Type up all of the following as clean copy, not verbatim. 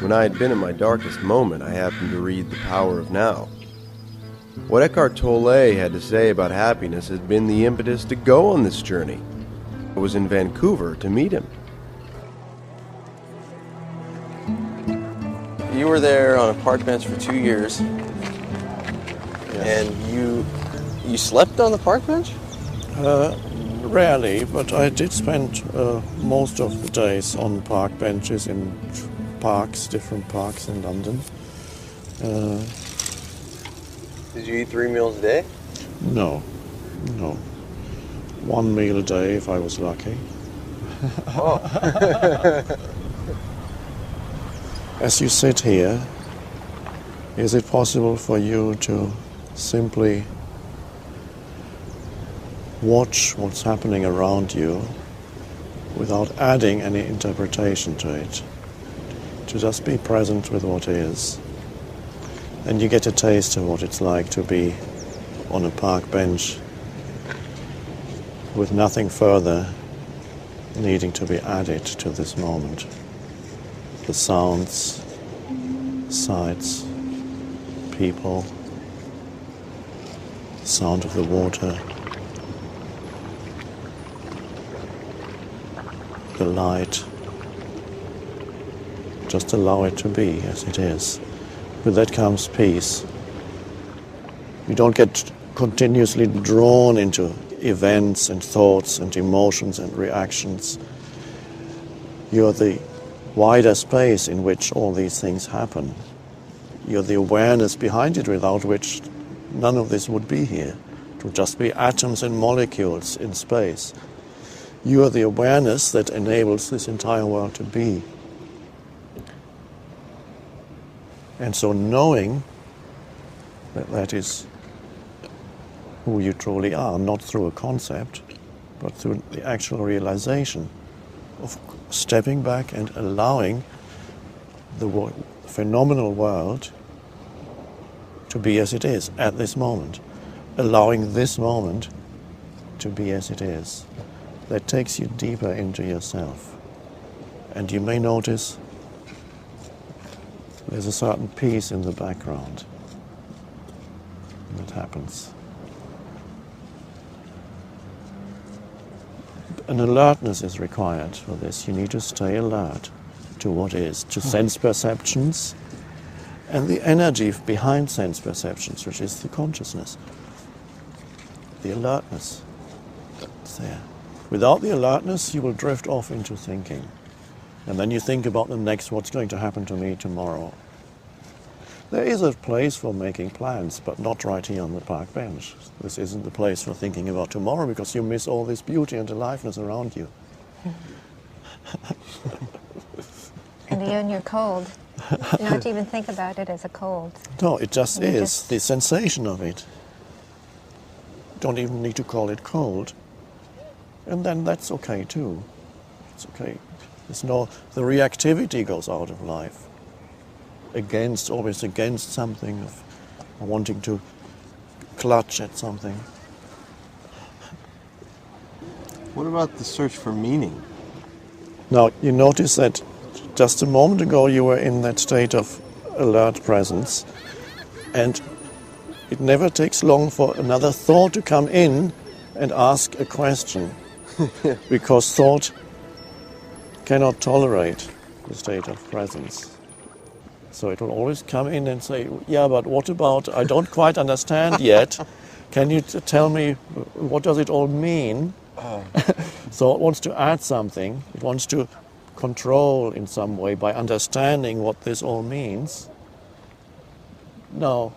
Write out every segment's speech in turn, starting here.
When I had been at my darkest moment, I happened to read The Power of Now. What Eckhart Tolle had to say about happiness had been the impetus to go on this journey. I was in Vancouver to meet him. You were there on a park bench for 2 years, and you slept on the park bench? Rarely, but I did spend most of the days on park benches in parks, different parks in London. Did you eat 3 meals a day? No. 1 meal a day if I was lucky. Oh. As you sit here, is it possible for you to simply watch what's happening around you without adding any interpretation to it? To just be present with what is. And you get a taste of what it's like to be on a park bench with nothing further needing to be added to this moment. The sounds, sights, people, the sound of the water, the light. Just allow it to be as it is. With that comes peace. You don't get continuously drawn into events and thoughts and emotions and reactions. You're the wider space in which all these things happen. You're the awareness behind it, without which none of this would be here. It would just be atoms and molecules in space. You are the awareness that enables this entire world to be. And so knowing that that is who you truly are, not through a concept, but through the actual realization of stepping back and allowing the phenomenal world to be as it is at this moment, allowing this moment to be as it is. That takes you deeper into yourself. And you may notice there's a certain peace in the background that happens. An alertness is required for this. You need to stay alert to what is, to sense perceptions and the energy behind sense perceptions, which is the consciousness, the alertness that's there. Without the alertness, you will drift off into thinking. And then you think about the next, what's going to happen to me tomorrow. There is a place for making plans, but not right here on the park bench. This isn't the place for thinking about tomorrow, because you miss all this beauty and aliveness around you. And again, you're cold. You don't even think about it as a cold. No, it just is. The sensation of it. Don't even need to call it cold. And then that's okay too. It's okay. The reactivity goes out of life. Always against something, of wanting to clutch at something. What about the search for meaning? Now, you notice that just a moment ago you were in that state of alert presence, and it never takes long for another thought to come in and ask a question, because thought cannot tolerate the state of presence. So it will always come in and say, yeah, but what about, I don't quite understand yet. Can you tell me, what does it all mean? So it wants to add something. It wants to control in some way by understanding what this all means. No.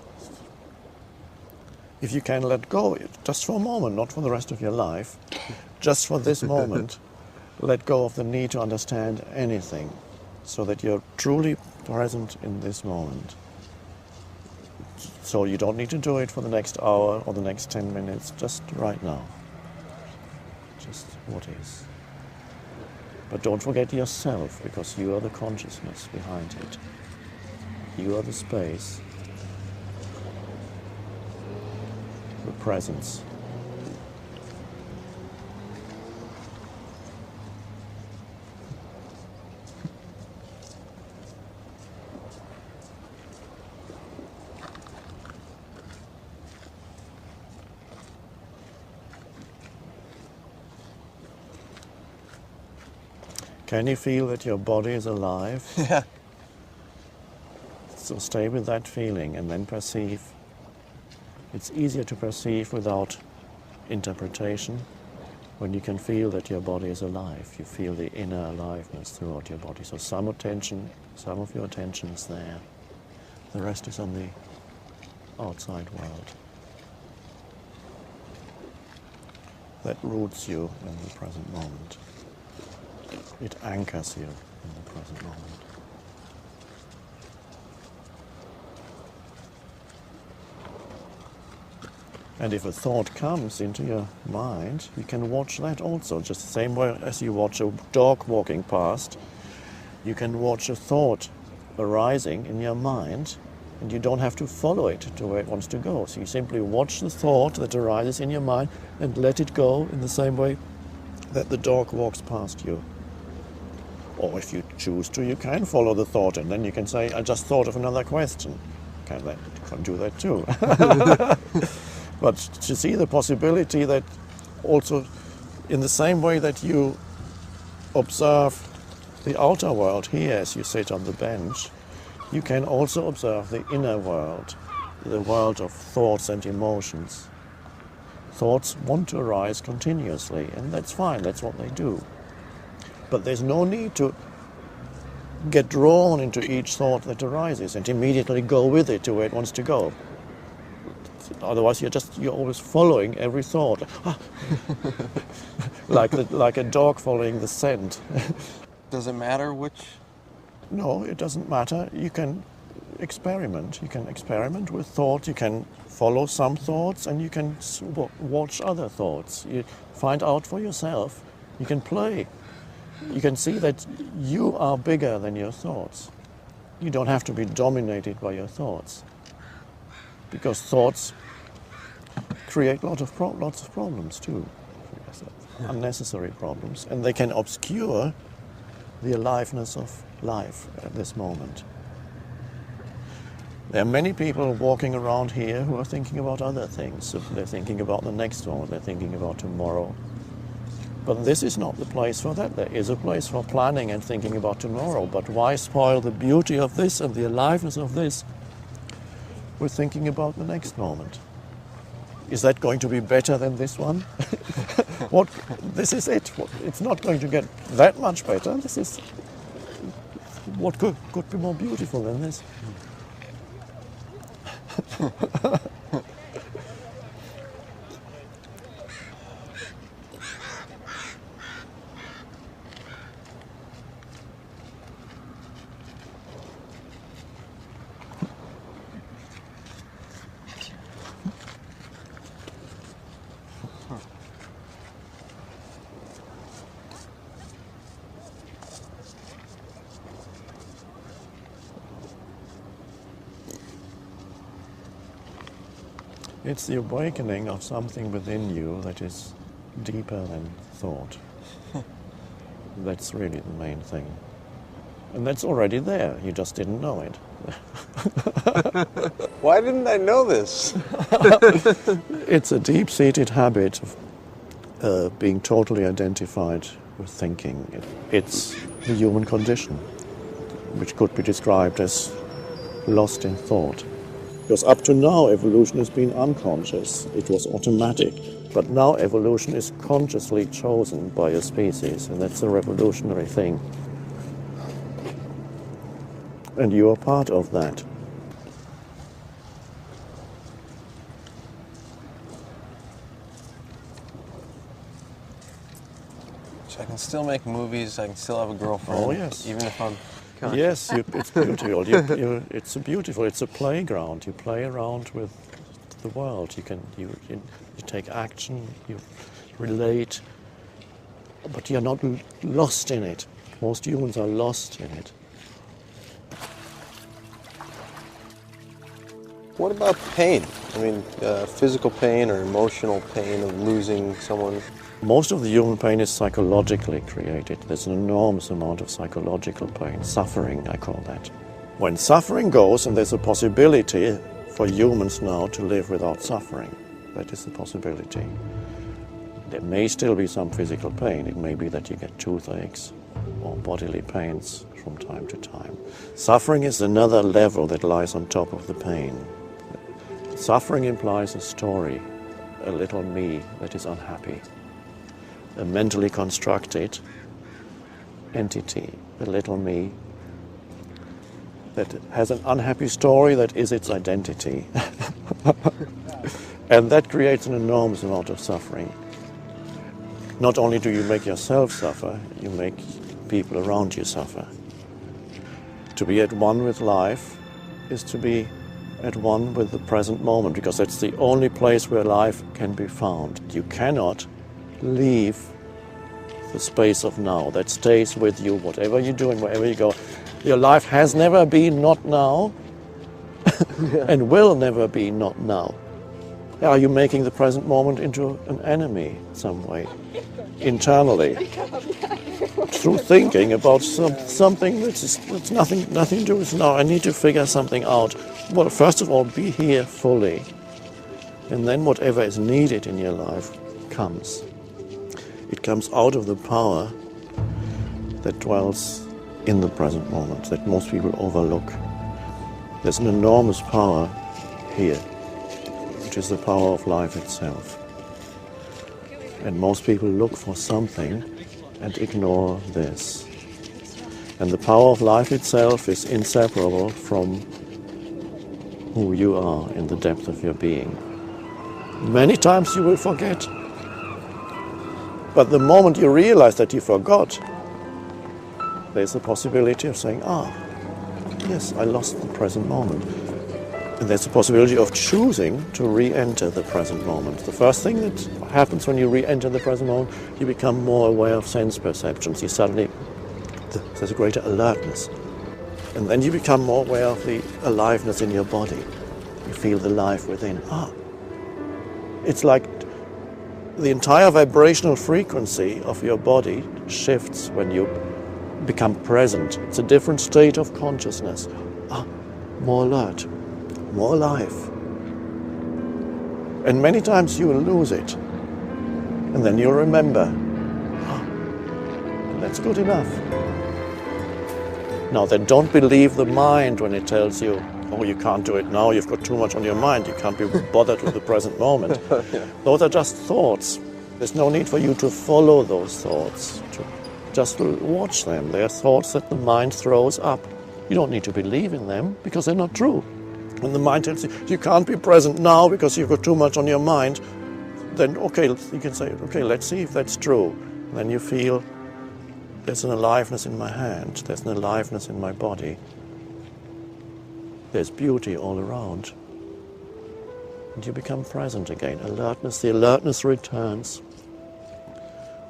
If you can let go, just for a moment, not for the rest of your life, just for this moment, let go of the need to understand anything, so that you're truly present in this moment. So you don't need to do it for the next hour or the next 10 minutes, just right now. Just what is. But don't forget yourself, because you are the consciousness behind it. You are the space, the presence. Can you feel that your body is alive? Yeah. So stay with that feeling and then perceive. It's easier to perceive without interpretation when you can feel that your body is alive. You feel the inner aliveness throughout your body. So some of your attention is there. The rest is on the outside world. That roots you in the present moment. It anchors you in the present moment. And if a thought comes into your mind, you can watch that also, just the same way as you watch a dog walking past. You can watch a thought arising in your mind, and you don't have to follow it to where it wants to go. So you simply watch the thought that arises in your mind and let it go in the same way that the dog walks past you. Or if you choose to, you can follow the thought, and then you can say, I just thought of another question. You can do that too. But to see the possibility that also in the same way that you observe the outer world here as you sit on the bench, you can also observe the inner world, the world of thoughts and emotions. Thoughts want to arise continuously, and that's fine, that's what they do. But there's no need to get drawn into each thought that arises and immediately go with it to where it wants to go. Otherwise, you're always following every thought, like a dog following the scent. Does it matter which? No, it doesn't matter. You can experiment. You can experiment with thought. You can follow some thoughts, and you can watch other thoughts. You find out for yourself. You can play. You can see that you are bigger than your thoughts. You don't have to be dominated by your thoughts, because thoughts create lots of problems too, unnecessary problems, and they can obscure the aliveness of life at this moment. There are many people walking around here who are thinking about other things. So they're thinking about the next one, they're thinking about tomorrow. But this is not the place for that. There is a place for planning and thinking about tomorrow, but why spoil the beauty of this and the aliveness of this with thinking about the next moment? Is that going to be better than this one? This is it. It's not going to get that much better. This is what could be more beautiful than this. It's the awakening of something within you that is deeper than thought. That's really the main thing. And that's already there, you just didn't know it. Why didn't I know this? It's a deep-seated habit of being totally identified with thinking. It's the human condition, which could be described as lost in thought. Because up to now, evolution has been unconscious. It was automatic. But now evolution is consciously chosen by a species, and that's a revolutionary thing. And you are part of that. So I can still make movies, I can still have a girlfriend. Oh, yes. Even if I'm conscious. Yes, it's beautiful. It's a playground. You play around with the world. You take action. You relate, but you're not lost in it. Most humans are lost in it. What about pain? I mean, physical pain or emotional pain of losing someone? Most of the human pain is psychologically created. There's an enormous amount of psychological pain, suffering, I call that. When suffering goes, and there's a possibility for humans now to live without suffering, that is a possibility. There may still be some physical pain. It may be that you get toothaches or bodily pains from time to time. Suffering is another level that lies on top of the pain. Suffering implies a story, a little me that is unhappy, a mentally constructed entity, a little me that has an unhappy story that is its identity. And that creates an enormous amount of suffering. Not only do you make yourself suffer, you make people around you suffer. To be at one with life is to be at one with the present moment, because that's the only place where life can be found. You cannot leave the space of now. That stays with you, whatever you're doing, wherever you go. Your life has never been not now and will never be not now. Are you making the present moment into an enemy in some way, internally, through thinking about something that's nothing to do with now? I need to figure something out. Well, first of all, be here fully, and then whatever is needed in your life comes. It comes out of the power that dwells in the present moment, that most people overlook. There's an enormous power here, which is the power of life itself. And most people look for something and ignore this. And the power of life itself is inseparable from who you are in the depth of your being. Many times you will forget. But the moment you realize that you forgot, there's the possibility of saying, yes, I lost the present moment. And there's the possibility of choosing to re-enter the present moment. The first thing that happens when you re-enter the present moment, you become more aware of sense perceptions. You suddenly, there's a greater alertness. And then you become more aware of the aliveness in your body. You feel the life within. It's like the entire vibrational frequency of your body shifts when you become present. It's a different state of consciousness. More alert, more alive. And many times you will lose it. And then you'll remember, that's good enough. Now then, don't believe the mind when it tells you, you can't do it now, you've got too much on your mind, you can't be bothered with the present moment. Those are just thoughts. There's no need for you to follow those thoughts. Just watch them. They are thoughts that the mind throws up. You don't need to believe in them because they're not true. When the mind tells you, you can't be present now because you've got too much on your mind, then you can say, let's see if that's true. And then you feel there's an aliveness in my hand, there's an aliveness in my body. There's beauty all around. And you become present again. The alertness returns.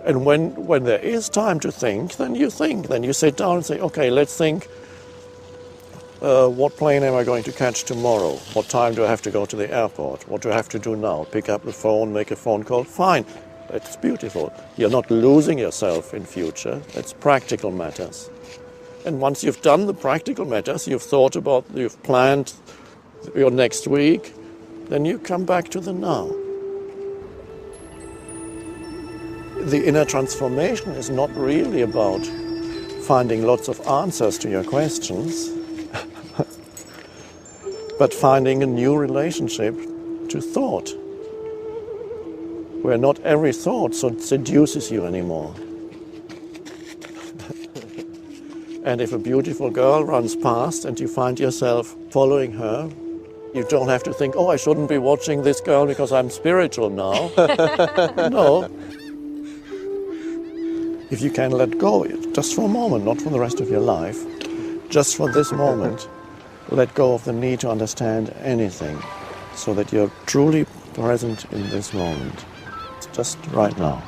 And when there is time to think. Then you sit down and say, let's think, what plane am I going to catch tomorrow? What time do I have to go to the airport? What do I have to do now? Pick up the phone, make a phone call? Fine, that's beautiful. You're not losing yourself in future. That's practical matters. And once you've done the practical matters, you've planned your next week, then you come back to the now. The inner transformation is not really about finding lots of answers to your questions, but finding a new relationship to thought, where not every thought seduces you anymore. And if a beautiful girl runs past and you find yourself following her, you don't have to think, I shouldn't be watching this girl because I'm spiritual now. No. If you can let go, just for a moment, not for the rest of your life, just for this moment, let go of the need to understand anything so that you're truly present in this moment. It's just right now.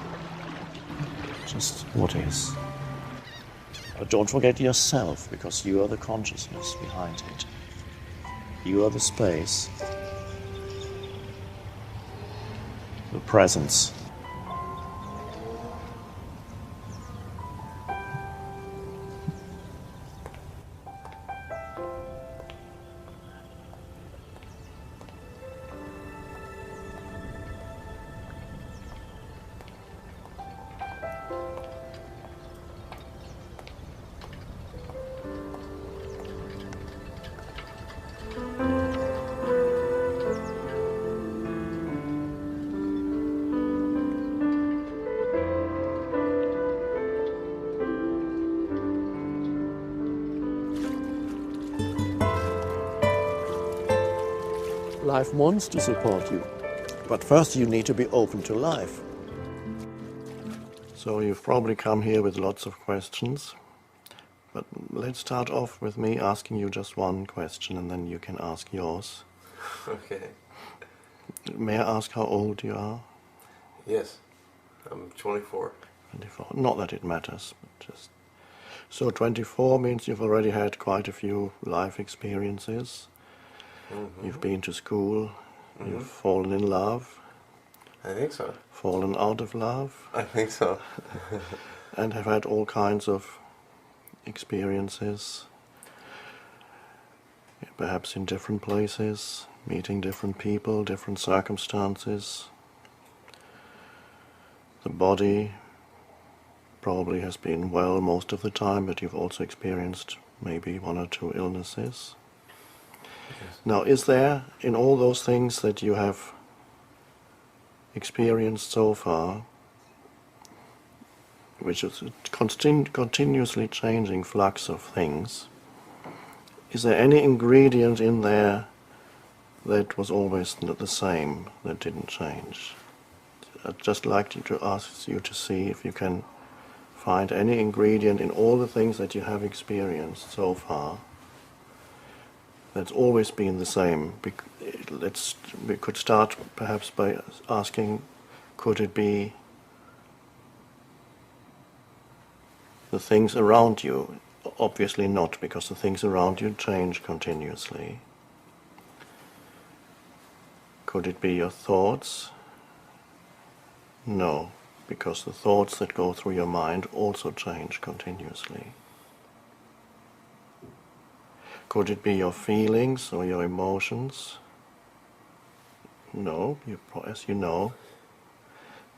Just what is. But don't forget yourself, because you are the consciousness behind it. You are the space, the presence. life wants to support you. But first you need to be open to life. So you've probably come here with lots of questions. But let's start off with me asking you just one question, and then you can ask yours. Okay. May I ask how old you are? Yes. I'm 24. 24. Not that it matters, but just... So 24 means you've already had quite a few life experiences. Mm-hmm. You've been to school. Mm-hmm. You've fallen in love. I think so. Fallen out of love. I think so. And have had all kinds of experiences, perhaps in different places, meeting different people, different circumstances. The body probably has been well most of the time, but you've also experienced maybe one or two illnesses. Yes. Now, is there, in all those things that you have experienced so far, which is a continuously changing flux of things, is there any ingredient in there that was always the same, that didn't change? I'd just like to ask you to see if you can find any ingredient in all the things that you have experienced so far that's always been the same. We could start perhaps by asking, could it be the things around you? Obviously not, because the things around you change continuously. Could it be your thoughts? No, because the thoughts that go through your mind also change continuously. Could it be your feelings or your emotions? No, as you know,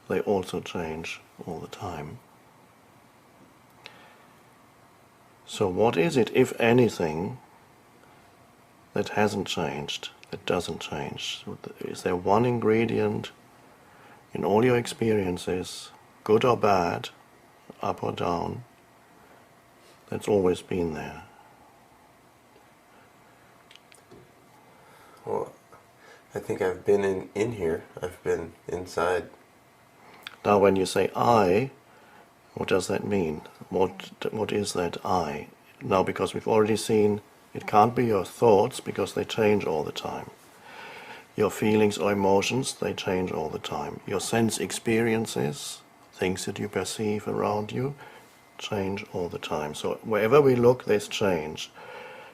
they also change all the time. So what is it, if anything, that hasn't changed, that doesn't change? Is there one ingredient in all your experiences, good or bad, up or down, that's always been there? Well, I think I've been in here. I've been inside. Now when you say I, what does that mean? What is that I? Now, because we've already seen it can't be your thoughts, because they change all the time. Your feelings or emotions, they change all the time. Your sense experiences, things that you perceive around you, change all the time. So wherever we look, there's change.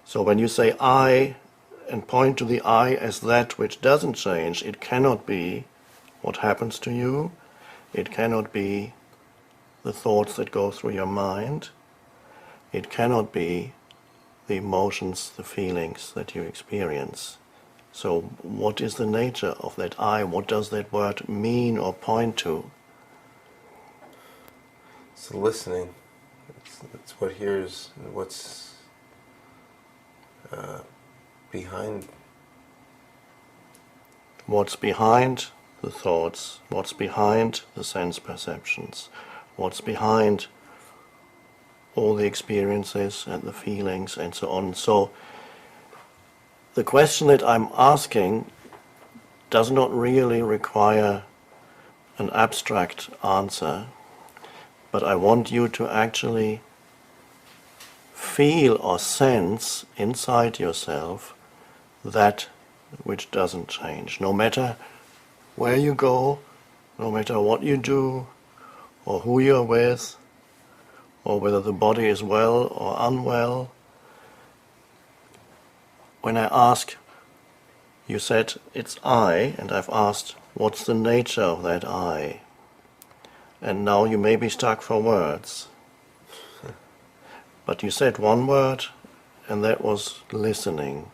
So when you say I and point to the I as that which doesn't change, it cannot be what happens to you. It cannot be the thoughts that go through your mind. It cannot be the emotions, the feelings that you experience. So what is the nature of that I? What does that word mean or point to? It's listening. It's what hears, what's behind. What's behind the thoughts? What's behind the sense perceptions? What's behind all the experiences and the feelings and so on. So the question that I'm asking does not really require an abstract answer, but I want you to actually feel or sense inside yourself that which doesn't change. No matter where you go, no matter what you do, or who you're with, or whether the body is well or unwell. When I ask, you said it's I, and I've asked, what's the nature of that I? And now you may be stuck for words. But you said one word, and that was listening.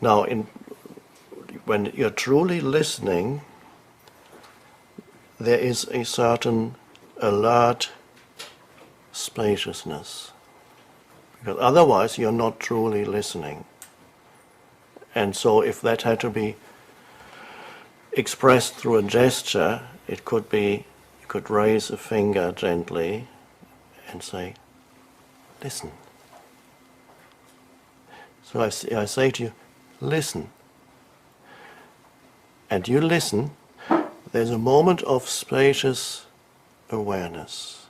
Now, when you're truly listening, there is a certain alert spaciousness, because otherwise you're not truly listening. And so if that had to be expressed through a gesture, it could be, you could raise a finger gently and say, listen. So I say to you, listen. And you listen, there's a moment of spacious awareness,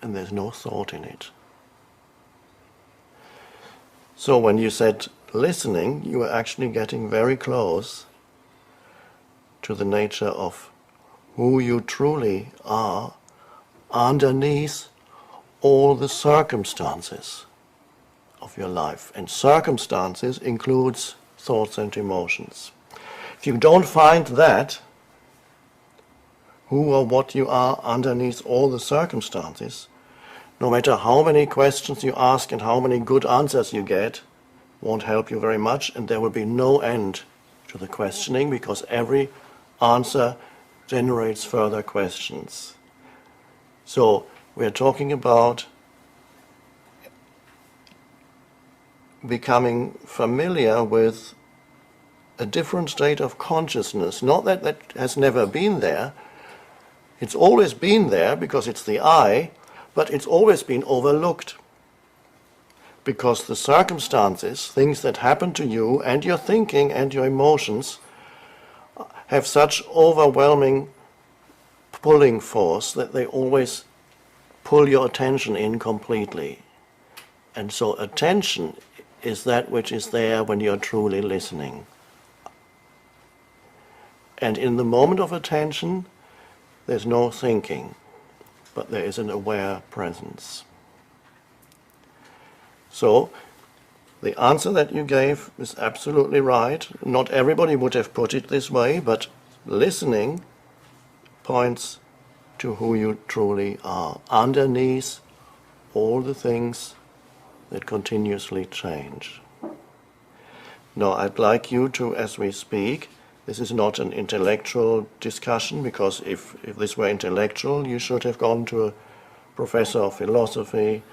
and there's no thought in it. So when you said listening, you were actually getting very close to the nature of who you truly are underneath all the circumstances of your life. And circumstances includes thoughts and emotions. If you don't find that, who or what you are underneath all the circumstances, no matter how many questions you ask and how many good answers you get, won't help you very much, and there will be no end to the questioning, because every answer generates further questions. So we're talking about becoming familiar with a different state of consciousness. Not that that has never been there. It's always been there because it's the I, but it's always been overlooked. Because the circumstances, things that happen to you and your thinking and your emotions have such overwhelming pulling force that they always pull your attention in completely. And so attention is that which is there when you're truly listening. And in the moment of attention, there's no thinking, but there is an aware presence. So, the answer that you gave is absolutely right. Not everybody would have put it this way, but listening points to who you truly are, underneath all the things that continuously change. Now, I'd like you to, as we speak, this is not an intellectual discussion, because if this were intellectual, you should have gone to a professor of philosophy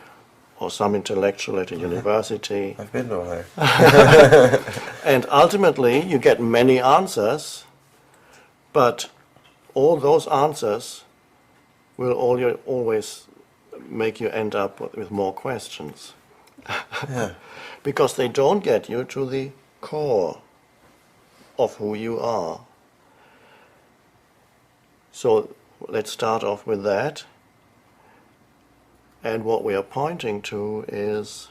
or some intellectual at a university. I've been over there. And ultimately, you get many answers, but all those answers will always make you end up with more questions. Yeah. Because they don't get you to the core of who you are. So let's start off with that. And what we are pointing to is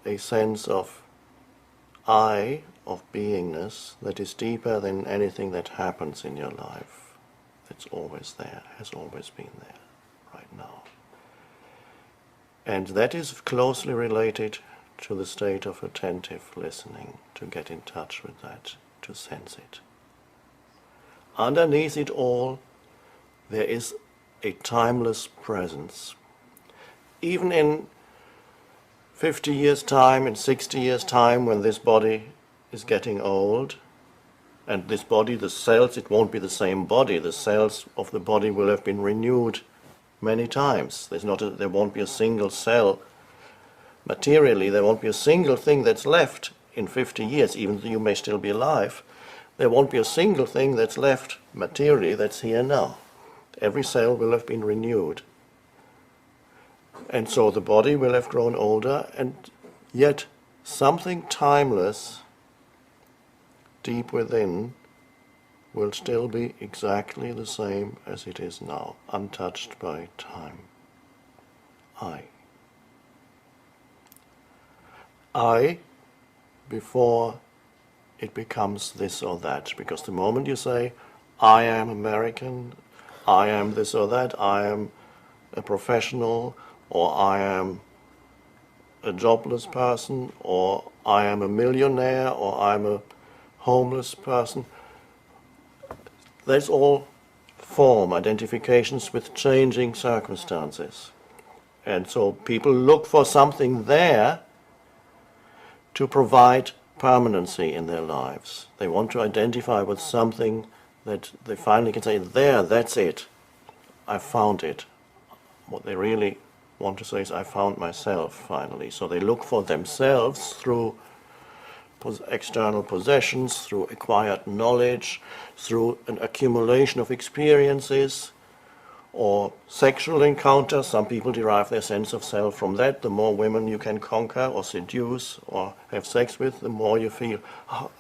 a sense of I, of beingness, that is deeper than anything that happens in your life. It's always there, has always been there, right now. And that is closely related to the state of attentive listening, to get in touch with that, to sense it. Underneath it all, there is a timeless presence. Even in 50 years' time, in 60 years' time, when this body is getting old, and this body, the cells, it won't be the same body. The cells of the body will have been renewed many times. There won't be a single cell. Materially, there won't be a single thing that's left in 50 years, even though you may still be alive. There won't be a single thing that's left materially that's here now. Every cell will have been renewed. And so the body will have grown older, and yet something timeless deep within will still be exactly the same as it is now, untouched by time. I, before it becomes this or that, because the moment you say, I am American, I am this or that, I am a professional, or I am a jobless person, or I am a millionaire, or I'm a homeless person, that's all form, identifications with changing circumstances. And so people look for something there to provide permanency in their lives. They want to identify with something that they finally can say, there, that's it. I found it. What they really want to say is, I found myself finally. So they look for themselves through external possessions, through acquired knowledge, through an accumulation of experiences, Or sexual encounters, some people derive their sense of self from that. The more women you can conquer or seduce or have sex with, the more you feel, oh,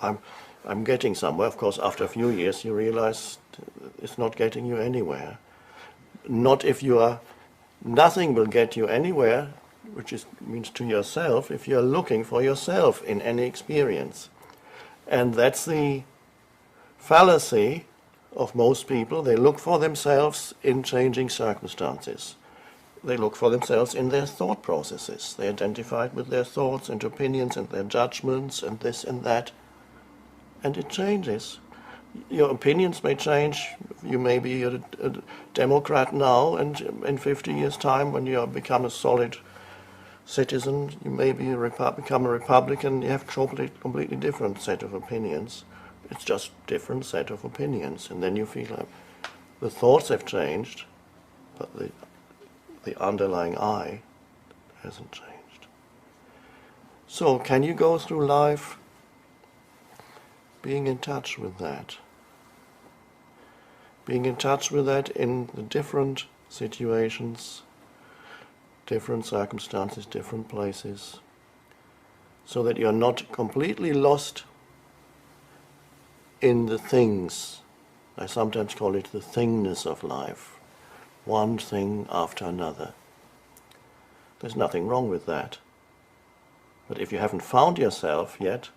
I'm getting somewhere. Of course, after a few years, you realize it's not getting you anywhere. Not if you are, nothing will get you anywhere, which means to yourself, if you're looking for yourself in any experience. And that's the fallacy of most people. They look for themselves in changing circumstances. They look for themselves in their thought processes. They identify with their thoughts and opinions and their judgments and this and that. And it changes. Your opinions may change. You may be a Democrat now, and in 50 years' time, when you become a solid citizen, you may become a Republican. You have a completely different set of opinions. It's just different set of opinions, and then you feel like the thoughts have changed, but the underlying I hasn't changed. So can you go through life being in touch with that? Being in touch with that in the different situations, different circumstances, different places, so that you're not completely lost in the things. I sometimes call it the thingness of life. One thing after another. There's nothing wrong with that. But if you haven't found yourself yet,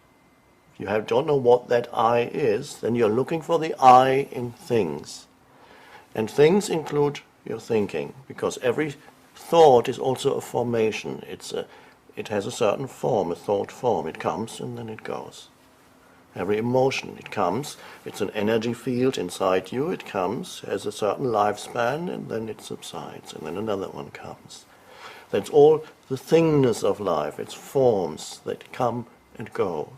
if you don't know what that I is, then you're looking for the I in things. And things include your thinking, because every thought is also a formation. It has a certain form, a thought form. It comes and then it goes. Every emotion, it comes, it's an energy field inside you, it comes, has a certain lifespan, and then it subsides, and then another one comes. That's all the thingness of life. It's forms that come and go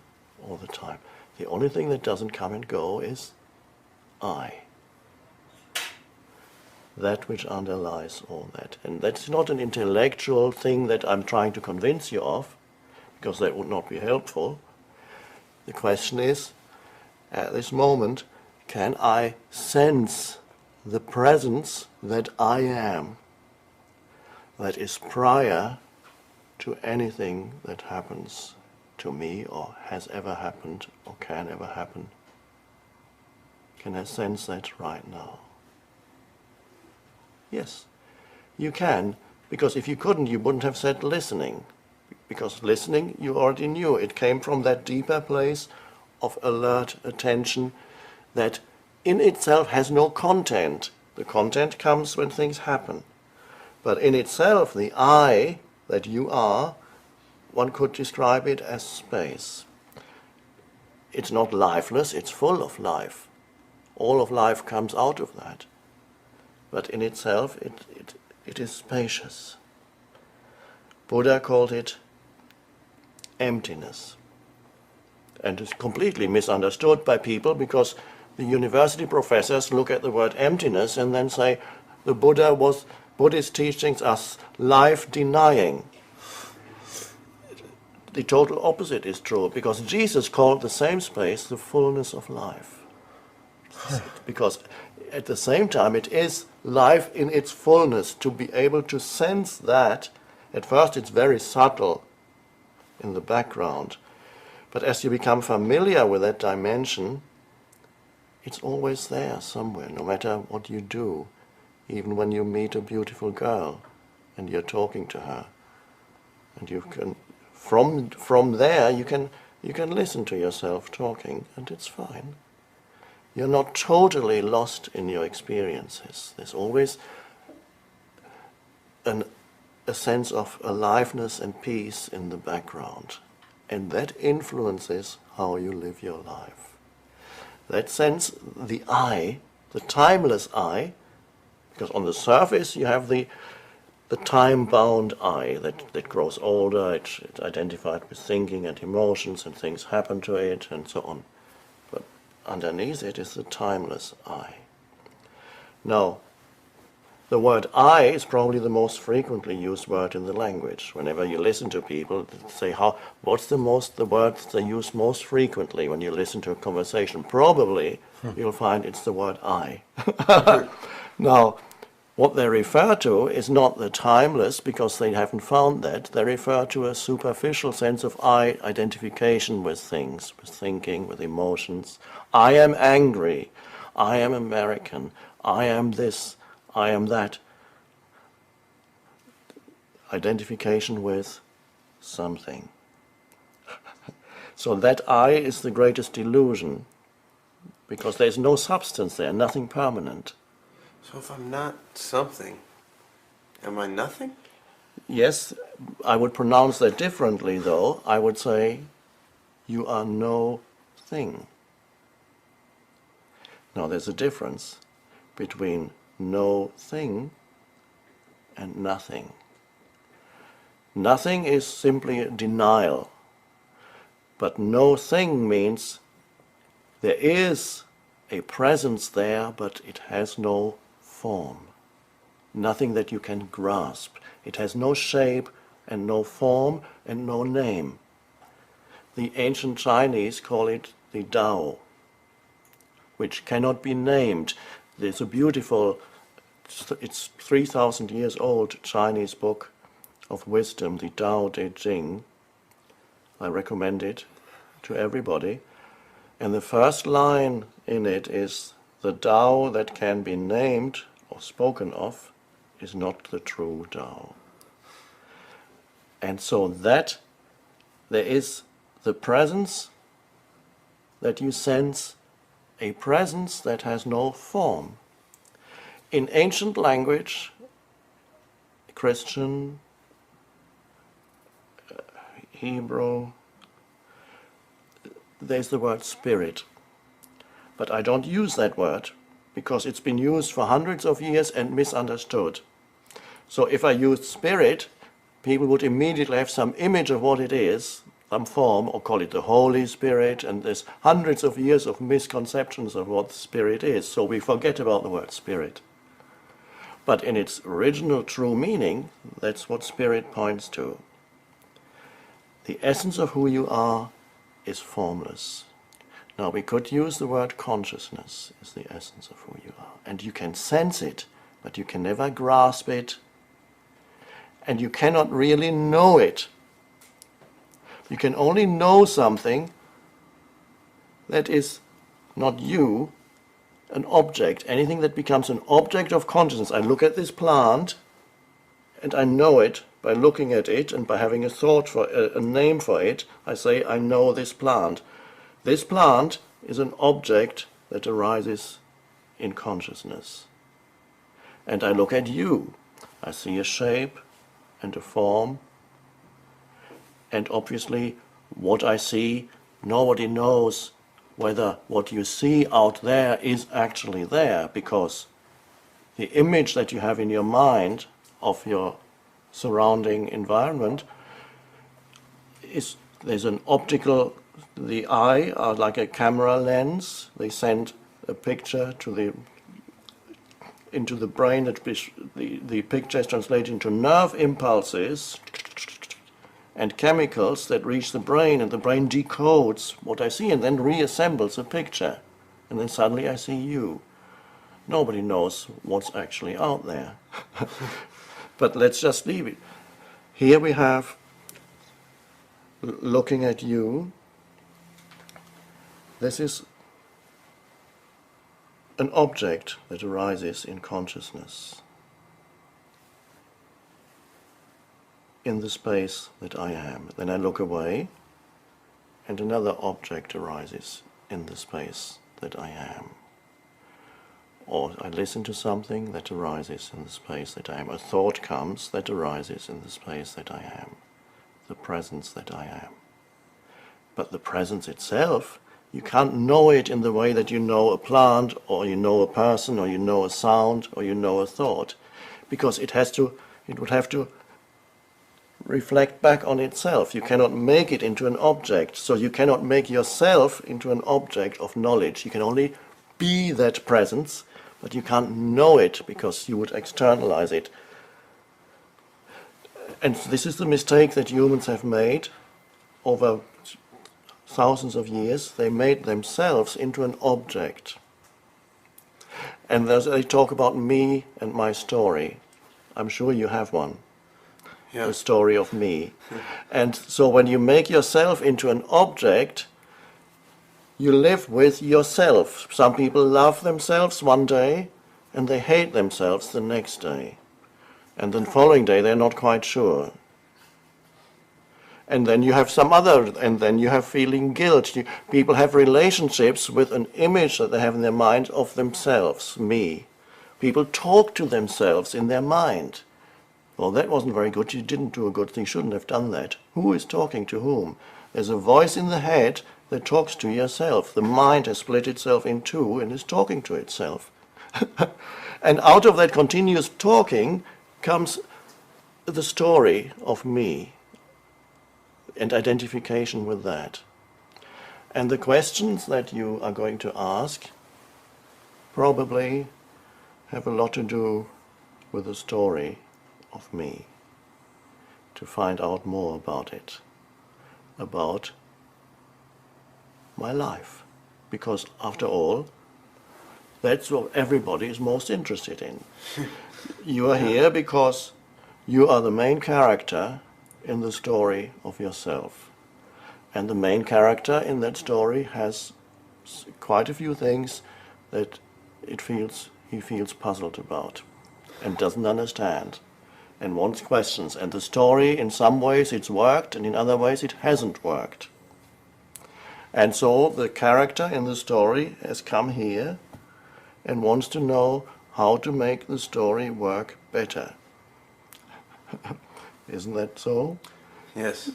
all the time. The only thing that doesn't come and go is I. That which underlies all that. And that's not an intellectual thing that I'm trying to convince you of, because that would not be helpful. The question is, at this moment, can I sense the presence that I am, that is prior to anything that happens to me or has ever happened or can ever happen? Can I sense that right now? Yes, you can, because if you couldn't, you wouldn't have said listening. Because listening, you already knew. It came from that deeper place of alert attention that in itself has no content. The content comes when things happen. But in itself, the I that you are, one could describe it as space. It's not lifeless, it's full of life. All of life comes out of that. But in itself, it is spacious. Buddha called it emptiness. And it's completely misunderstood by people, because the university professors look at the word emptiness and then say the Buddhist teachings are life-denying. The total opposite is true, because Jesus called the same space the fullness of life. Because at the same time it is life in its fullness. To be able to sense that, at first it's very subtle in the background, but as you become familiar with that dimension, it's always there somewhere, no matter what you do. Even when you meet a beautiful girl and you're talking to her, and you can, from there you can listen to yourself talking, and it's fine. You're not totally lost in your experiences. There's always a sense of aliveness and peace in the background, and that influences how you live your life. That sense, the I, the timeless I, because on the surface you have the time-bound I that grows older, it's identified with thinking and emotions, and things happen to it and so on. But underneath it is the timeless I. Now, the word I is probably the most frequently used word in the language. Whenever you listen to people, say, what's the words they use most frequently when you listen to a conversation? Probably you'll find it's the word I. Now, What they refer to is not the timeless, because they haven't found that. They refer to a superficial sense of identification with things, with thinking, with emotions. I am angry. I am American. I am this. I am that. Identification with something. So that I is the greatest illusion, because there's no substance there, nothing permanent. So if I'm not something, am I nothing? Yes, I would pronounce that differently, though. I would say, you are no thing. Now, there's a difference between no thing and nothing. Nothing is simply a denial, but no thing means there is a presence there, but it has no form. Nothing that you can grasp. It has no shape and no form and no name. The ancient Chinese call it the Tao, which cannot be named. There's a beautiful, it's 3,000 years old Chinese book of wisdom, the Tao Te Ching. I recommend it to everybody. And the first line in it is, the Tao that can be named or spoken of is not the true Tao. And so that there is the presence that you sense, a presence that has no form. In ancient language, Christian, Hebrew, there's the word spirit. But I don't use that word because it's been used for hundreds of years and misunderstood. So if I used spirit, people would immediately have some image of what it is, some form, or call it the Holy Spirit, and there's hundreds of years of misconceptions of what spirit is, so we forget about the word spirit. But in its original true meaning, that's what spirit points to. The essence of who you are is formless. Now, we could use the word consciousness as the essence of who you are. And you can sense it, but you can never grasp it. And you cannot really know it. You can only know something that is not you, an object. Anything that becomes an object of consciousness. I look at this plant, and I know it by looking at it, and by having a thought for a name for it. I say, I know this plant. This plant is an object that arises in consciousness. And I look at you. I see a shape and a form. And obviously, what I see, nobody knows whether what you see out there is actually there, because the image that you have in your mind of your surrounding environment is, there's an optical, the eye are like a camera lens. They send a picture to into the brain. The picture is translated into nerve impulses and chemicals that reach the brain, and the brain decodes what I see and then reassembles a picture. And then suddenly I see you. Nobody knows what's actually out there. But let's just leave it. Here we have, looking at you, this is an object that arises in consciousness, in the space that I am. Then I look away, and another object arises in the space that I am. Or I listen to something that arises in the space that I am. A thought comes that arises in the space that I am. The presence that I am. But the presence itself, you can't know it in the way that you know a plant, or you know a person, or you know a sound, or you know a thought. Because it would have to reflect back on itself. You cannot make it into an object. So you cannot make yourself into an object of knowledge. You can only be that presence, but you can't know it because you would externalize it. And this is the mistake that humans have made over thousands of years. They made themselves into an object. And they talk about me and my story. I'm sure you have one. Yeah. The story of me. And so when you make yourself into an object, you live with yourself. Some people love themselves one day and they hate themselves the next day. And the following day they're not quite sure. And then you have and then you have feeling guilt. People have relationships with an image that they have in their mind of themselves, me. People talk to themselves in their mind. Well, that wasn't very good. You didn't do a good thing. You shouldn't have done that. Who is talking to whom? There's a voice in the head that talks to yourself. The mind has split itself in two and is talking to itself. And out of that continuous talking comes the story of me and identification with that. And the questions that you are going to ask probably have a lot to do with the story of me, to find out more about it, about my life. Because after all, that's what everybody is most interested in. You are here because you are the main character in the story of yourself. And the main character in that story has quite a few things that he feels puzzled about and doesn't understand and wants questions. And the story, in some ways it's worked and in other ways it hasn't worked. And so the character in the story has come here and wants to know how to make the story work better. Isn't that so? Yes.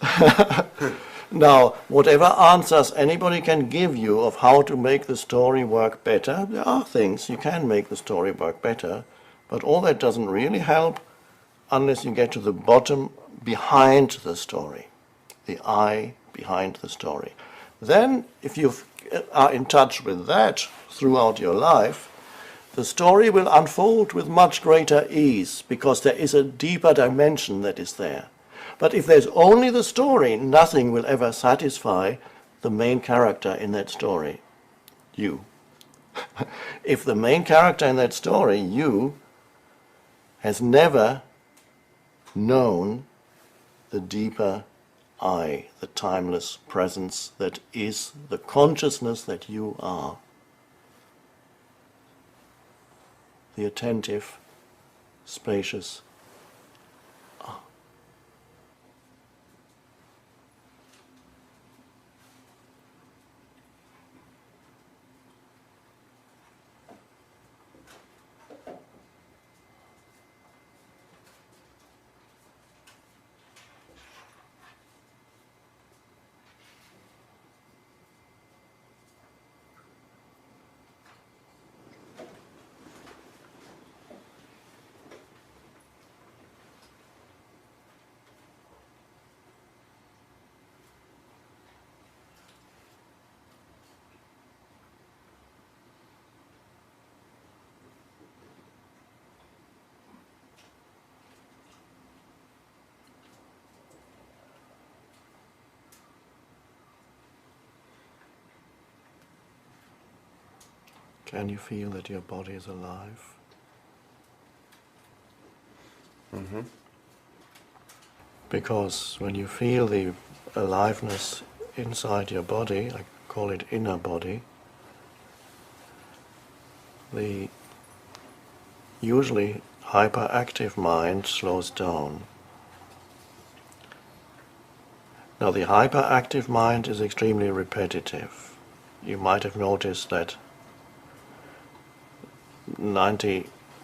Now, whatever answers anybody can give you of how to make the story work better, there are things you can make the story work better, but all that doesn't really help unless you get to the bottom behind the story, the I behind the story. Then, if you are in touch with that throughout your life, the story will unfold with much greater ease because there is a deeper dimension that is there. But if there's only the story, nothing will ever satisfy the main character in that story, you. If the main character in that story, you, has never known the deeper I, the timeless presence that is the consciousness that you are, the attentive, spacious I. Can you feel that your body is alive? Mm-hmm. Because when you feel the aliveness inside your body, I call it inner body, the usually hyperactive mind slows down. Now the hyperactive mind is extremely repetitive. You might have noticed that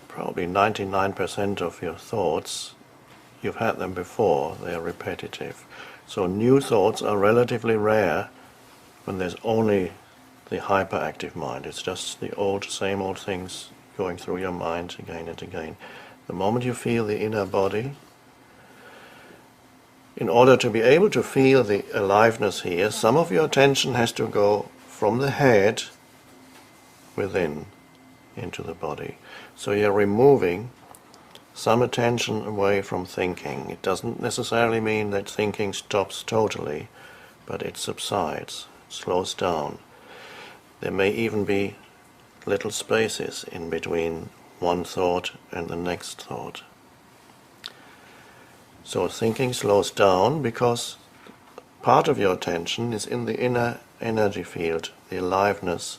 probably 99% of your thoughts, you've had them before, they are repetitive. So new thoughts are relatively rare when there's only the hyperactive mind. It's just the same old things going through your mind again and again. The moment you feel the inner body, in order to be able to feel the aliveness here, some of your attention has to go from the head within into the body. So you're removing some attention away from thinking. It doesn't necessarily mean that thinking stops totally, but it subsides, slows down. There may even be little spaces in between one thought and the next thought. So thinking slows down because part of your attention is in the inner energy field, the aliveness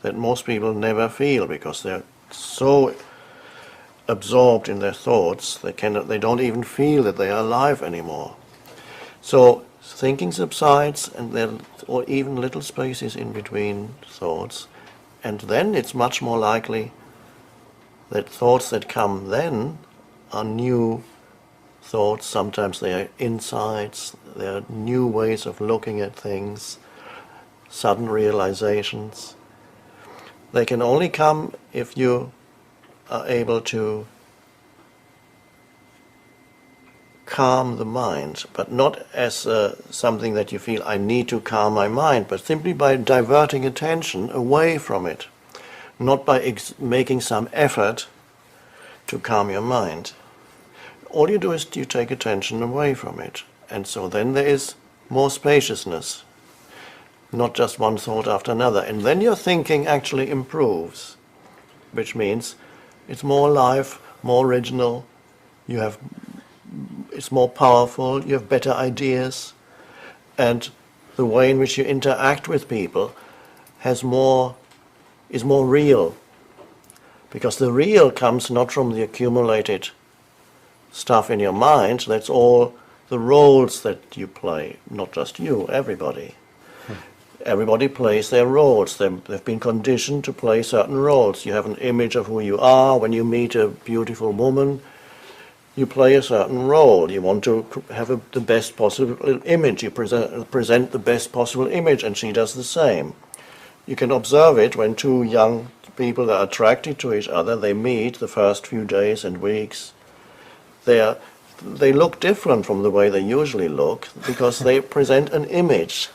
that most people never feel because they're so absorbed in their thoughts they don't even feel that they are alive anymore. So thinking subsides, and there are even little spaces in between thoughts, and then it's much more likely that thoughts that come then are new thoughts. Sometimes they are insights, they are new ways of looking at things, sudden realizations. They can only come if you are able to calm the mind, but not as something that you feel, I need to calm my mind, but simply by diverting attention away from it, not by making some effort to calm your mind. All you do is you take attention away from it, and so then there is more spaciousness, not just one thought after another, and then your thinking actually improves, which means it's more alive, more original, it's more powerful, you have better ideas, and the way in which you interact with people is more real, because the real comes not from the accumulated stuff in your mind. That's all the roles that you play, not just you, everybody. Everybody plays their roles. They've been conditioned to play certain roles. You have an image of who you are. When you meet a beautiful woman, you play a certain role. You want to have the best possible image. You present the best possible image, and she does the same. You can observe it when two young people are attracted to each other. They meet the first few days and weeks. They look different from the way they usually look because they present an image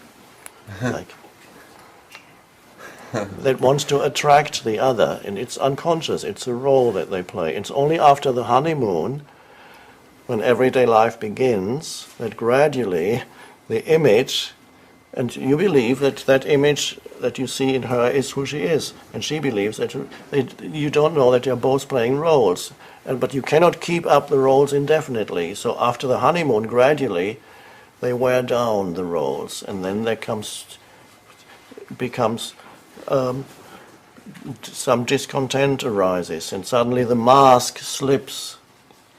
that wants to attract the other, and it's unconscious. It's a role that they play. It's only after the honeymoon, when everyday life begins, that gradually the image, and you believe that image that you see in her is who she is, and she believes that you don't know that you're both playing roles, but you cannot keep up the roles indefinitely. So after the honeymoon, gradually they wear down the roles, and then there becomes some discontent arises, and suddenly the mask slips.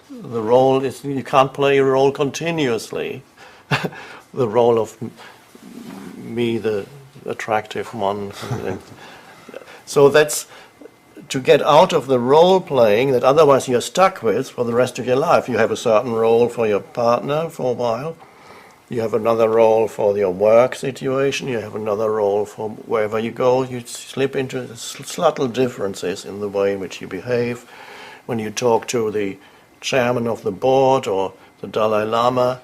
The role is, you can't play a role continuously. The role of me, the attractive one. So that's to get out of the role playing that otherwise you're stuck with for the rest of your life. You have a certain role for your partner for a while. You have another role for your work situation. You have another role for wherever you go. You slip into subtle differences in the way in which you behave. When you talk to the chairman of the board or the Dalai Lama,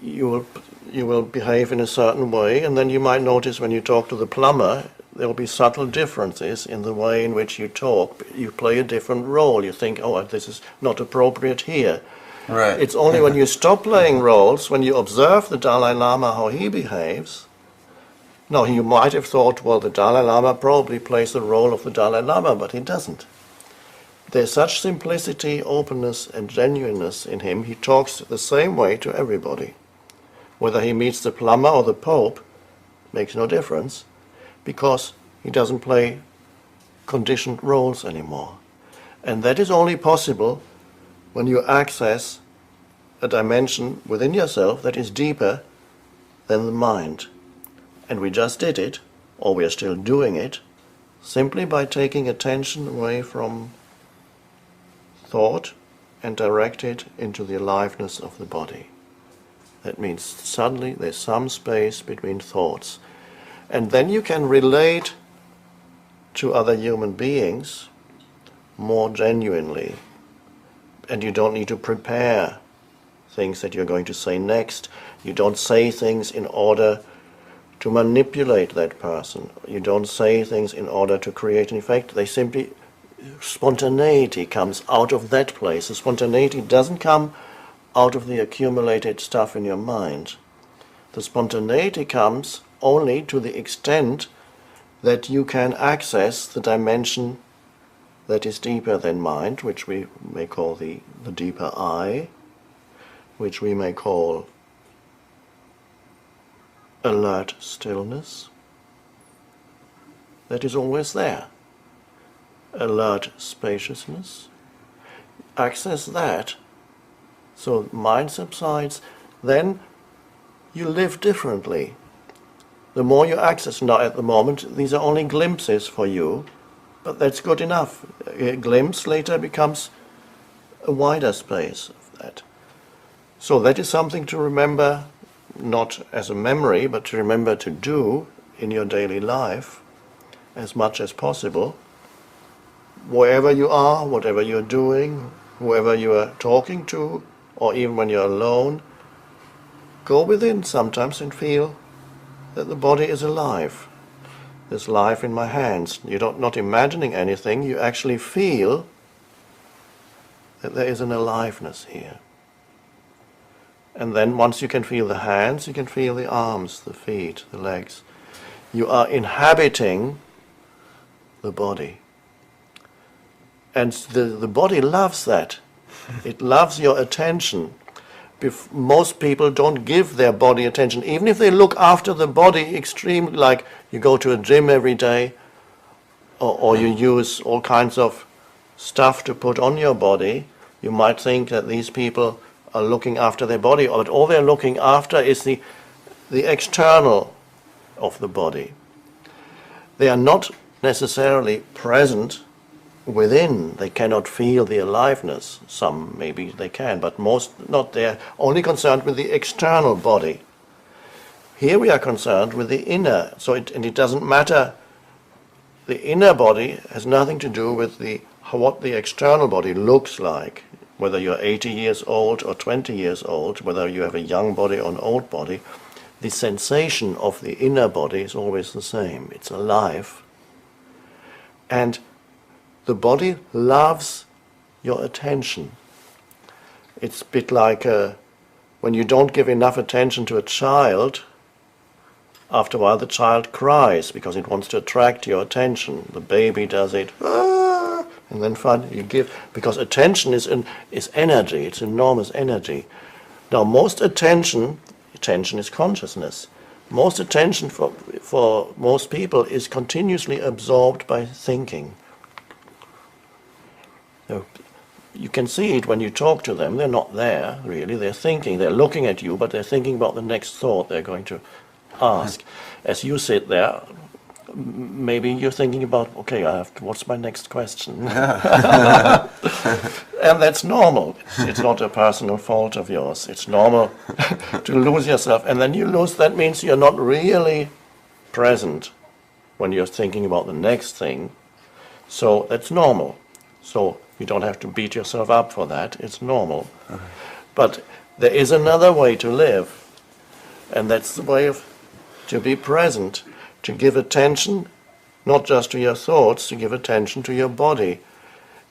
you will behave in a certain way, and then you might notice when you talk to the plumber, there will be subtle differences in the way in which you talk. You play a different role. You think, oh, this is not appropriate here. Right. It's only when you stop playing roles, when you observe the Dalai Lama, how he behaves. Now, you might have thought, well, the Dalai Lama probably plays the role of the Dalai Lama, but he doesn't. There's such simplicity, openness, and genuineness in him. He talks the same way to everybody. Whether he meets the plumber or the Pope makes no difference, because he doesn't play conditioned roles anymore. And that is only possible when you access a dimension within yourself that is deeper than the mind. And we just did it, or we are still doing it, simply by taking attention away from thought and direct it into the aliveness of the body. That means suddenly there's some space between thoughts. And then you can relate to other human beings more genuinely. And you don't need to prepare things that you're going to say next. You don't say things in order to manipulate that person. You don't say things in order to create an effect. They simply, spontaneity comes out of that place. The spontaneity doesn't come out of the accumulated stuff in your mind. The spontaneity comes only to the extent that you can access the dimension that is deeper than mind, which we may call the deeper I, which we may call alert stillness, that is always there. Alert spaciousness. Access that, so mind subsides, then you live differently. The more you access, now at the moment, these are only glimpses for you, but that's good enough. A glimpse later becomes a wider space of that. So that is something to remember, not as a memory, but to remember to do in your daily life as much as possible. Wherever you are, whatever you're doing, whoever you are talking to, or even when you're alone, go within sometimes and feel that the body is alive. There's life in my hands. You're not imagining anything, you actually feel that there is an aliveness here. And then once you can feel the hands, you can feel the arms, the feet, the legs. You are inhabiting the body. And the body loves that. It loves your attention. Most people don't give their body attention, even if they look after the body extremely, like you go to a gym every day, or you use all kinds of stuff to put on your body. You might think that these people are looking after their body, but all they're looking after is the external of the body. They are not necessarily present within. They cannot feel the aliveness. Some maybe they can, but most not. They're only concerned with the external body. Here we are concerned with the inner. And it doesn't matter. The inner body has nothing to do with what the external body looks like. Whether you're 80 years old or 20 years old, whether you have a young body or an old body, the sensation of the inner body is always the same. It's alive. And the body loves your attention. It's a bit like when you don't give enough attention to a child, after a while the child cries because it wants to attract your attention. The baby does it, and then finally you give, because attention is energy, it's enormous energy. Now most attention is consciousness. Most attention for most people is continuously absorbed by thinking. You can see it when you talk to them. They're not there, really. They're thinking. They're looking at you, but they're thinking about the next thought they're going to ask. As you sit there, maybe you're thinking about, okay, what's my next question? And that's normal. It's not a personal fault of yours. It's normal to lose yourself. And then you lose, that means you're not really present when you're thinking about the next thing. So that's normal. So you don't have to beat yourself up for that. It's normal. But there is another way to live. And that's the way to be present, to give attention, not just to your thoughts, to give attention to your body.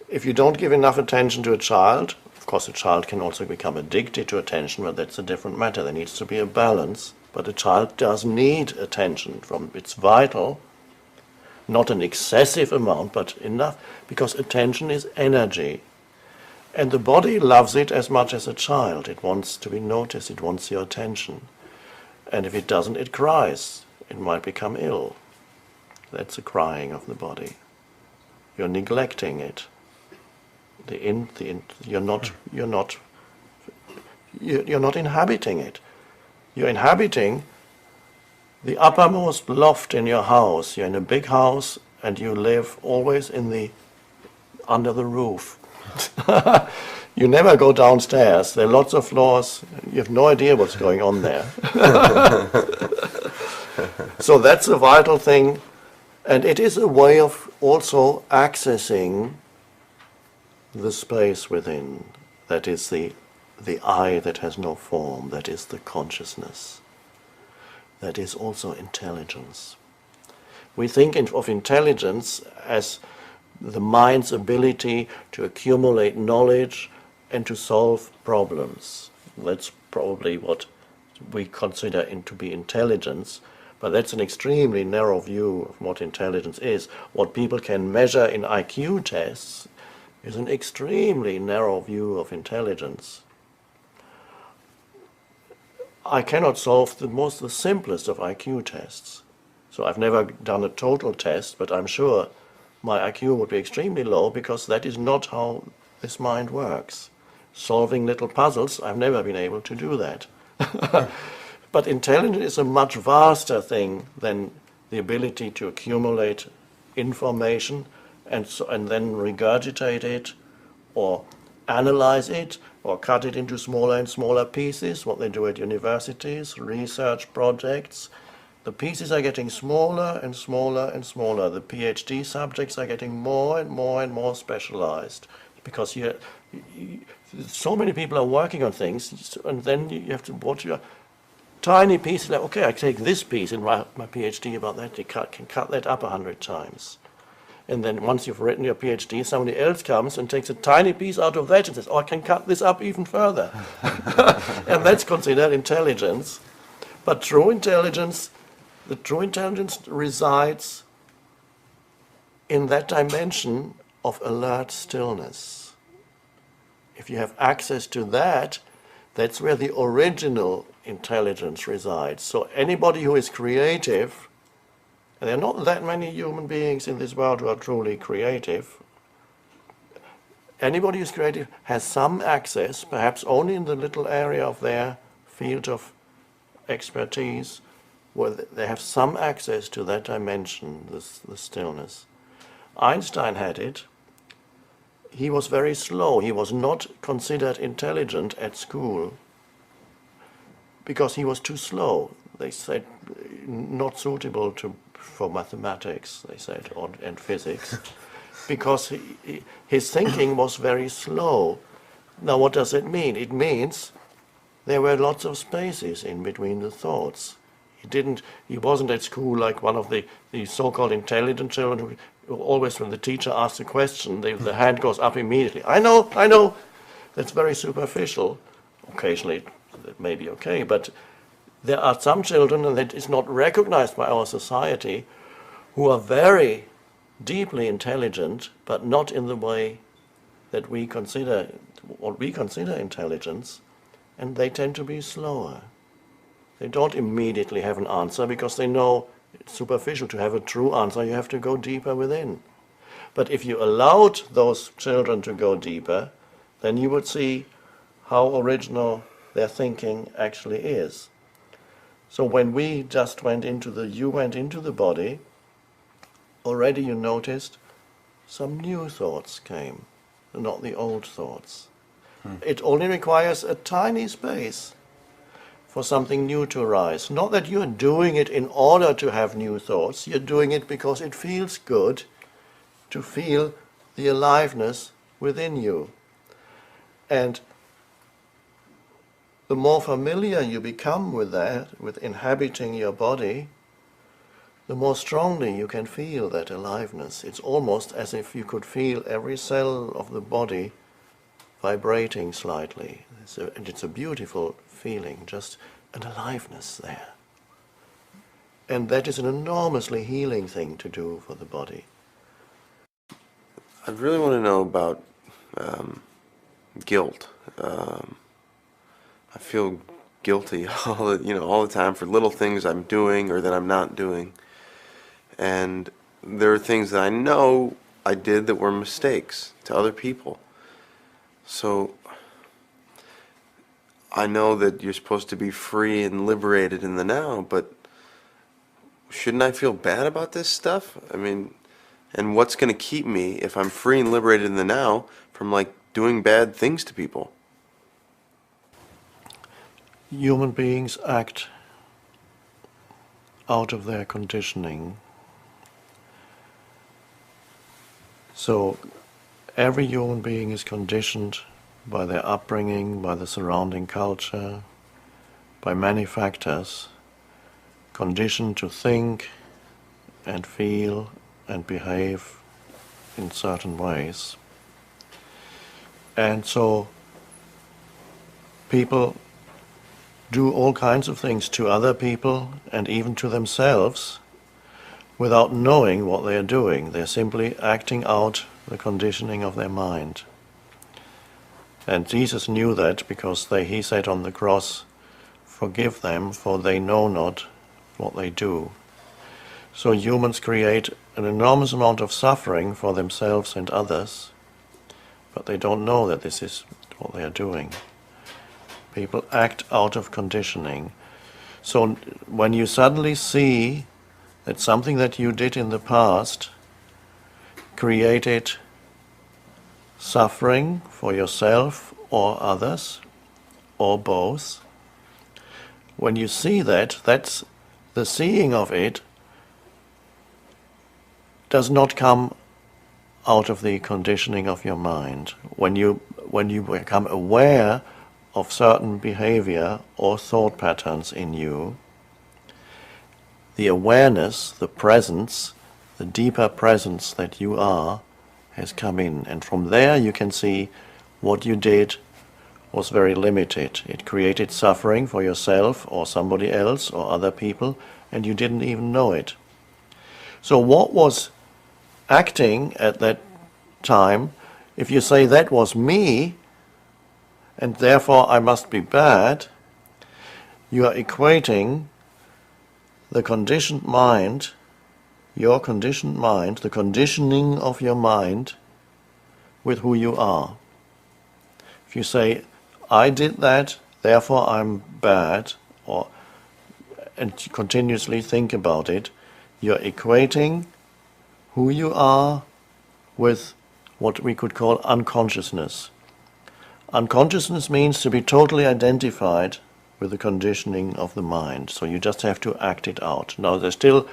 If you don't give enough attention to a child, of course a child can also become addicted to attention, but that's a different matter. There needs to be a balance. But a child does need attention. It's vital. Not an excessive amount, but enough, because attention is energy. And the body loves it as much as a child. It wants to be noticed, it wants your attention. And if it doesn't, it cries. It might become ill. That's a crying of the body. You're neglecting it. You're not inhabiting it. You're inhabiting the uppermost loft in your house. You're in a big house and you live always under the roof. You never go downstairs. There are lots of floors. You have no idea what's going on there. So that's a vital thing. And it is a way of also accessing the space within. That is the I that has no form. That is the consciousness. That is also intelligence. We think of intelligence as the mind's ability to accumulate knowledge and to solve problems. That's probably what we consider to be intelligence. But that's an extremely narrow view of what intelligence is. What people can measure in IQ tests is an extremely narrow view of intelligence. I cannot solve the simplest of IQ tests. So I've never done a total test, but I'm sure my IQ would be extremely low because that is not how this mind works. Solving little puzzles, I've never been able to do that. But intelligence is a much vaster thing than the ability to accumulate information and then regurgitate it or analyze it or cut it into smaller and smaller pieces, what they do at universities, research projects. The pieces are getting smaller and smaller and smaller. The PhD subjects are getting more and more and more specialized because so many people are working on things, and then you have to watch your tiny piece. Like, okay, I take this piece and write my PhD about that. You can cut that up 100 times. And then once you've written your PhD, somebody else comes and takes a tiny piece out of that and says, oh, I can cut this up even further. And that's considered intelligence. But true intelligence, the true intelligence resides in that dimension of alert stillness. If you have access to that, that's where the original intelligence resides. So anybody who is creative, and there are not that many human beings in this world who are truly creative, anybody who's creative has some access, perhaps only in the little area of their field of expertise, where they have some access to that dimension, the stillness. Einstein had it. He was very slow. He was not considered intelligent at school because he was too slow. They said not suitable for mathematics, they said, and physics, because his thinking was very slow. Now, what does it mean? It means there were lots of spaces in between the thoughts. He wasn't at school like one of the so-called intelligent children who always, when the teacher asks a question, the hand goes up immediately. I know. That's very superficial. Occasionally, that may be okay, but there are some children, and that is not recognized by our society, who are very deeply intelligent, but not in the way that we consider intelligence, and they tend to be slower. They don't immediately have an answer because they know it's superficial. To have a true answer, you have to go deeper within. But if you allowed those children to go deeper, then you would see how original their thinking actually is. So when we just you went into the body, already you noticed some new thoughts came, not the old thoughts. It only requires a tiny space for something new to arise. Not that you're doing it in order to have new thoughts, you're doing it because it feels good to feel the aliveness within you. And the more familiar you become with that, with inhabiting your body, the more strongly you can feel that aliveness. It's almost as if you could feel every cell of the body vibrating slightly. And it's a beautiful feeling, just an aliveness there. And that is an enormously healing thing to do for the body. I really want to know about guilt. I feel guilty all the time for little things I'm doing or that I'm not doing. And there are things that I know I did that were mistakes to other people. So I know that you're supposed to be free and liberated in the now, but shouldn't I feel bad about this stuff? I mean, and what's going to keep me, if I'm free and liberated in the now, from doing bad things to people? Human beings act out of their conditioning. So every human being is conditioned by their upbringing, by the surrounding culture, by many factors, conditioned to think and feel and behave in certain ways. And so people do all kinds of things to other people and even to themselves without knowing what they are doing. They're simply acting out the conditioning of their mind. And Jesus knew that because he said on the cross, "Forgive them, for they know not what they do." So humans create an enormous amount of suffering for themselves and others, but they don't know that this is what they are doing. People act out of conditioning. So when you suddenly see that something that you did in the past created suffering for yourself or others, or both, when you see that, that's the seeing of it does not come out of the conditioning of your mind. When you become aware of certain behavior or thought patterns in you, the awareness, the presence, the deeper presence that you are has come in. And from there you can see what you did was very limited. It created suffering for yourself or somebody else or other people, and you didn't even know it. So what was acting at that time, if you say that was me, and therefore I must be bad, you are equating the conditioned mind, your conditioned mind, the conditioning of your mind, with who you are. If you say, I did that, therefore I'm bad, and continuously think about it, you're equating who you are with what we could call unconsciousness. Unconsciousness means to be totally identified with the conditioning of the mind, so you just have to act it out. Now there's still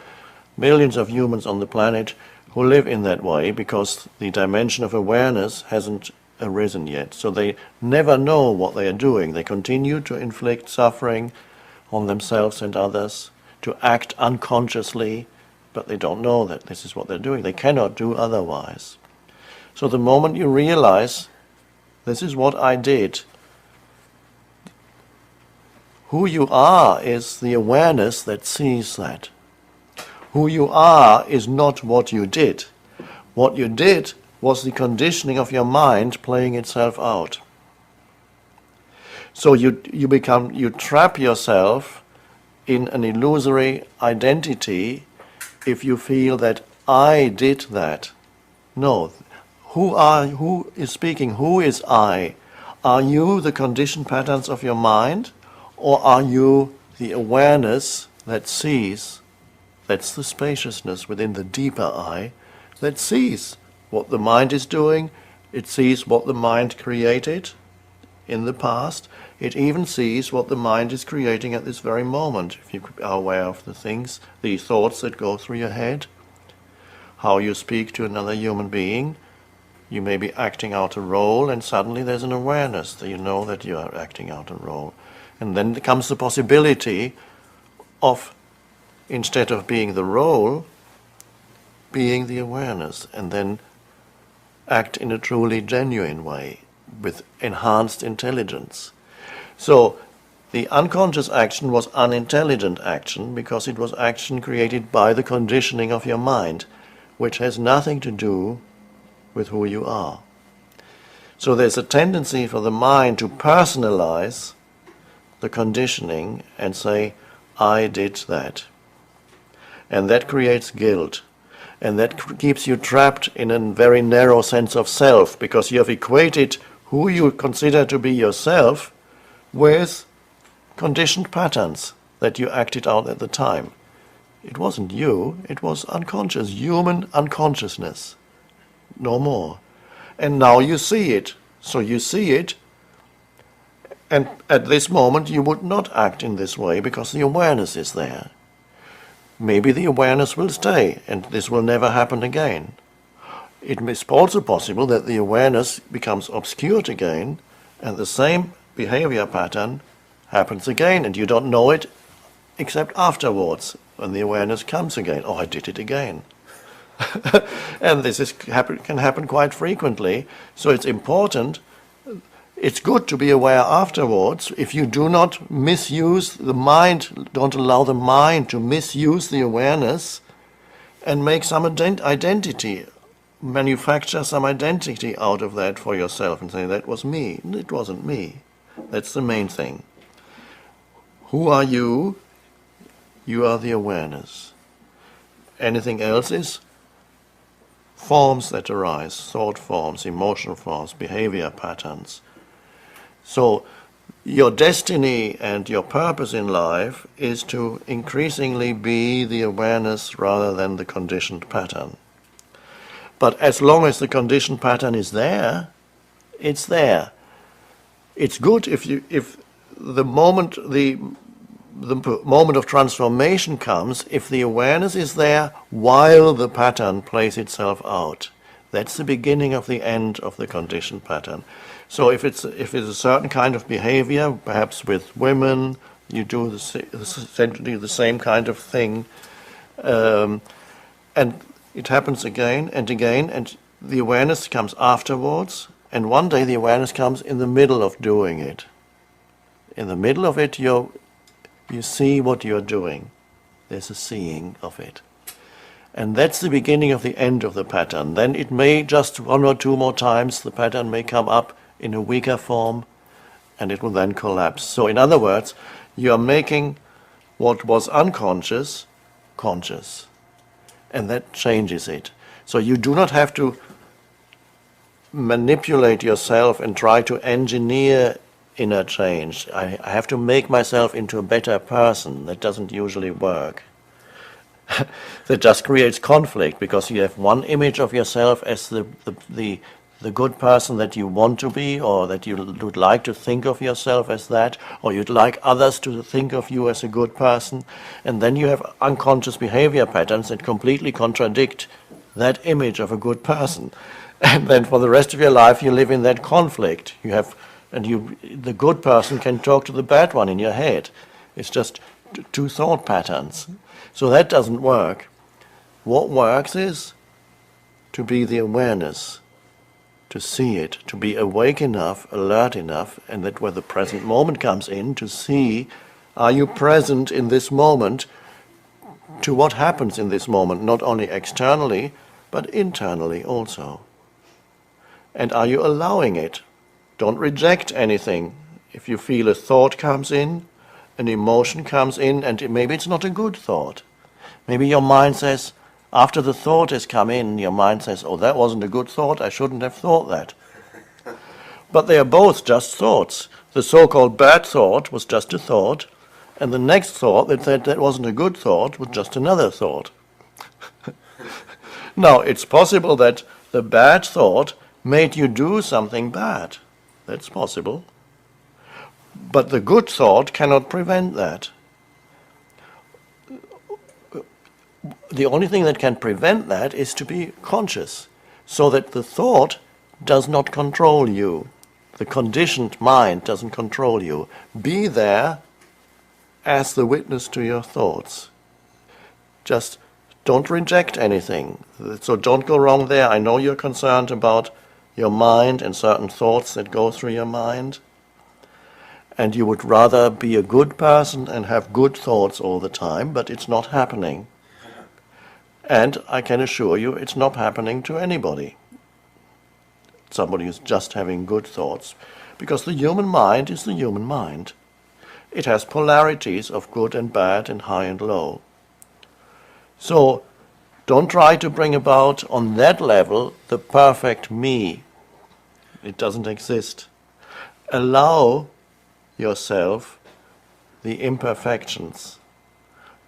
millions of humans on the planet who live in that way because the dimension of awareness hasn't arisen yet, so they never know what they are doing. They continue to inflict suffering on themselves and others, to act unconsciously, but they don't know that this is what they're doing. They cannot do otherwise. So the moment you realize, this is what I did, who you are is the awareness that sees that. Who you are is not what you did. What you did was the conditioning of your mind playing itself out. So you trap yourself in an illusory identity if you feel that I did that. No. Who is speaking? Who is I? Are you the conditioned patterns of your mind, or are you the awareness that sees? That's the spaciousness within the deeper I that sees what the mind is doing. It sees what the mind created in the past. It even sees what the mind is creating at this very moment. If you are aware of the things, the thoughts that go through your head, how you speak to another human being, you may be acting out a role, and suddenly there's an awareness that you know that you are acting out a role. And then comes the possibility of, instead of being the role, being the awareness, and then act in a truly genuine way with enhanced intelligence. So the unconscious action was unintelligent action because it was action created by the conditioning of your mind, which has nothing to do with who you are. So there's a tendency for the mind to personalize the conditioning and say, I did that. And that creates guilt. And that keeps you trapped in a very narrow sense of self, because you have equated who you consider to be yourself with conditioned patterns that you acted out at the time. It wasn't you, it was unconscious, human unconsciousness. No more. And now you see it. So you see it, and at this moment you would not act in this way because the awareness is there. Maybe the awareness will stay and this will never happen again. It is also possible that the awareness becomes obscured again and the same behavior pattern happens again, and you don't know it except afterwards when the awareness comes again. Oh, I did it again. And this can happen quite frequently. So it's important, It's good to be aware afterwards. If you do not misuse the mind, don't allow the mind to misuse the awareness and make some identity, manufacture some identity out of that for yourself and say, that was me. It wasn't me. That's the main thing. Who are you? You are the awareness. Anything else is forms that arise, thought forms, emotional forms, behavior patterns. So your destiny and your purpose in life is to increasingly be the awareness rather than the conditioned pattern. But as long as the conditioned pattern is there, it's there. It's good if the moment of transformation comes, if the awareness is there while the pattern plays itself out. That's the beginning of the end of the conditioned pattern. So if it's a certain kind of behavior, perhaps with women, you do essentially the same kind of thing, and it happens again and again, and the awareness comes afterwards, and one day the awareness comes in the middle of doing it. In the middle of it, you see what you're doing. There's a seeing of it. And that's the beginning of the end of the pattern. Then it may just one or two more times, the pattern may come up in a weaker form, and it will then collapse. So in other words, you are making what was unconscious conscious, and that changes it. So you do not have to manipulate yourself and try to engineer inner change. I have to make myself into a better person. That doesn't usually work. That just creates conflict, because you have one image of yourself as the good person that you want to be, or that you would like to think of yourself as that, or you'd like others to think of you as a good person, and then you have unconscious behavior patterns that completely contradict that image of a good person. And then for the rest of your life you live in that conflict. The good person can talk to the bad one in your head. It's just two thought patterns. So that doesn't work. What works is to be the awareness, to see it, to be awake enough, alert enough, and that when the present moment comes in, to see, are you present in this moment to what happens in this moment, not only externally, but internally also. And are you allowing it? Don't reject anything. If you feel a thought comes in, an emotion comes in, and maybe it's not a good thought. Maybe your mind says, after the thought has come in, your mind says, oh, that wasn't a good thought, I shouldn't have thought that. But they are both just thoughts. The so-called bad thought was just a thought, and the next thought that said that wasn't a good thought was just another thought. Now, it's possible that the bad thought made you do something bad. That's possible. But the good thought cannot prevent that. The only thing that can prevent that is to be conscious, so that the thought does not control you. The conditioned mind doesn't control you. Be there as the witness to your thoughts. Just don't reject anything. So don't go wrong there. I know you're concerned about your mind and certain thoughts that go through your mind, and you would rather be a good person and have good thoughts all the time, but it's not happening. And I can assure you it's not happening to anybody. Somebody who's just having good thoughts, because the human mind is the human mind. It has polarities of good and bad and high and low. So don't try to bring about on that level the perfect me. It doesn't exist. Allow yourself the imperfections.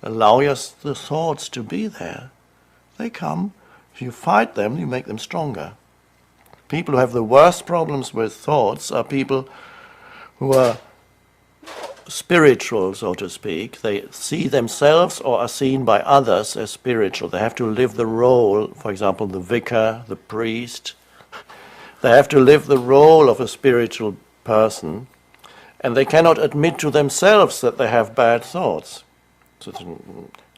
Allow the thoughts to be there. They come. If you fight them, you make them stronger. People who have the worst problems with thoughts are people who are spiritual, so to speak. They see themselves or are seen by others as spiritual. They have to live the role, for example, the vicar, the priest. They have to live the role of a spiritual person, and they cannot admit to themselves that they have bad thoughts.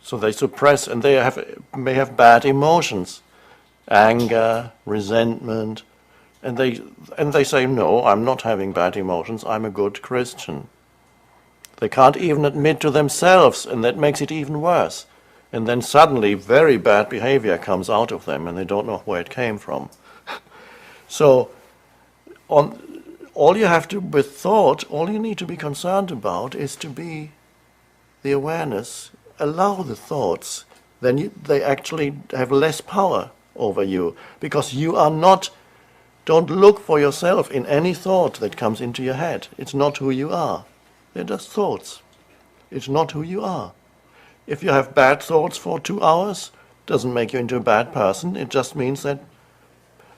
So they suppress, and may have bad emotions, anger, resentment, And they say, no, I'm not having bad emotions, I'm a good Christian. They can't even admit to themselves, and that makes it even worse. And then suddenly very bad behavior comes out of them, and they don't know where it came from. So all you have to, with thought, all you need to be concerned about is to be the awareness, allow the thoughts, then they actually have less power over you, because you are not, don't look for yourself in any thought that comes into your head. It's not who you are. They're just thoughts. It's not who you are. If you have bad thoughts for 2 hours, doesn't make you into a bad person. It just means that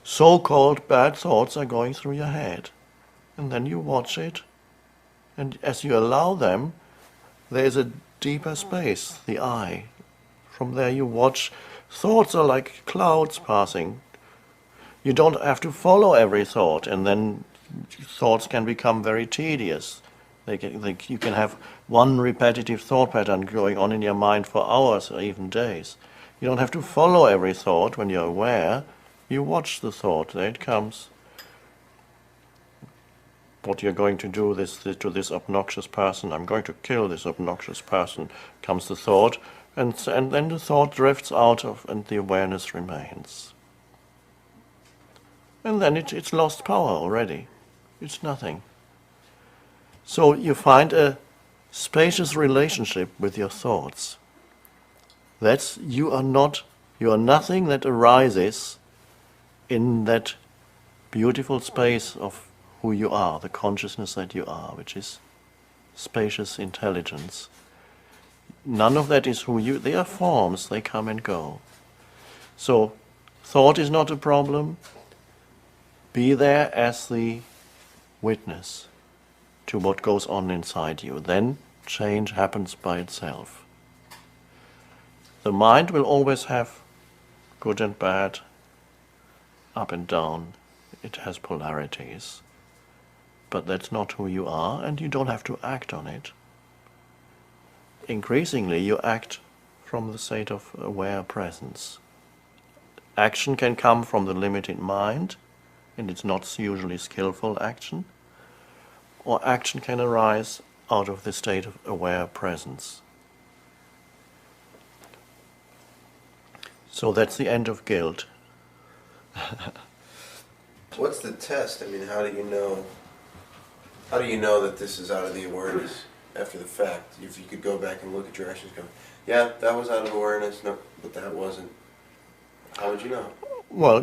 so-called bad thoughts are going through your head. And then you watch it, and as you allow them, there's a deeper space, the eye. From there you watch. Thoughts are like clouds passing. You don't have to follow every thought, and then thoughts can become very tedious. You can have one repetitive thought pattern going on in your mind for hours or even days. You don't have to follow every thought when you're aware. You watch the thought. There it comes. What you're going to do to this obnoxious person. I'm going to kill this obnoxious person. Comes the thought, and then the thought drifts out of, and the awareness remains. And then it's lost power already. It's nothing. So you find a spacious relationship with your thoughts. You are nothing that arises in that beautiful space of who you are, the consciousness that you are, which is spacious intelligence. None of that is who you, they are forms, they come and go. So thought is not a problem. Be there as the witness to what goes on inside you. Then change happens by itself. The mind will always have good and bad, up and down. It has polarities. But that's not who you are, and you don't have to act on it. Increasingly, you act from the state of aware presence. Action can come from the limited mind, and it's not usually skillful action, or action can arise out of the state of aware presence. So that's the end of guilt. What's the test? I mean, how do you know? How do you know that this is out of the awareness after the fact? If you could go back and look at your actions, go, yeah, that was out of awareness. No, but that wasn't. How would you know? Well,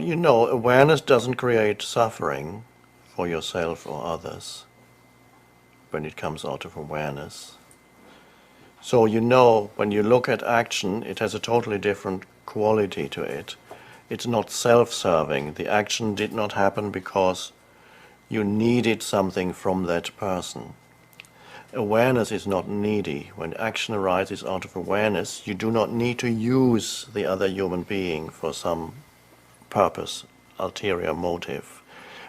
awareness doesn't create suffering for yourself or others when it comes out of awareness. So when you look at action, it has a totally different quality to it. It's not self-serving. The action did not happen because you needed something from that person. Awareness is not needy. When action arises out of awareness, you do not need to use the other human being for some purpose, ulterior motive.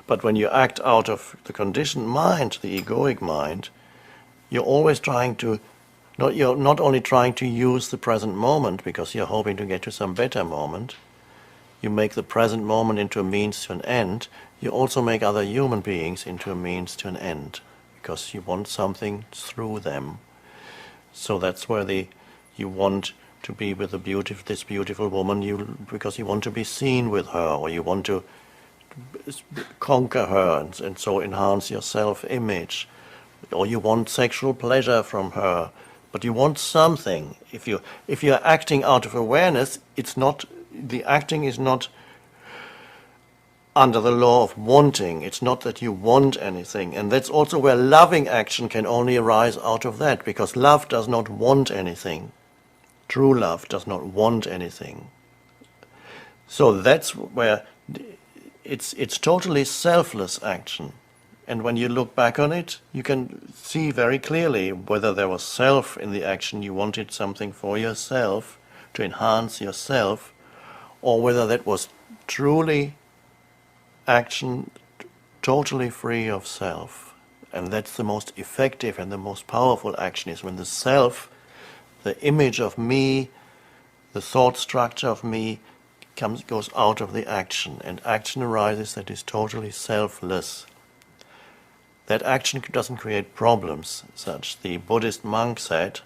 But when you act out of the conditioned mind, the egoic mind, you're always you're not only trying to use the present moment because you're hoping to get to some better moment. You make the present moment into a means to an end. You also make other human beings into a means to an end because you want something through them. So that's where you want to be with this beautiful woman because you want to be seen with her, or you want to conquer her and so enhance your self-image, or you want sexual pleasure from her, but you want something. If you're acting out of awareness, the acting is not under the law of wanting. It's not that you want anything, and that's also where loving action can only arise out of that, because love does not want anything. True love does not want anything. So that's where it's totally selfless action. And when you look back on it, you can see very clearly whether there was self in the action, you wanted something for yourself, to enhance yourself, or whether that was truly action totally free of self. And that's the most effective and the most powerful action, is when the self, the image of me, the thought structure of me, goes out of the action, and action arises that is totally selfless. That action doesn't create problems, such the Buddhist monk said,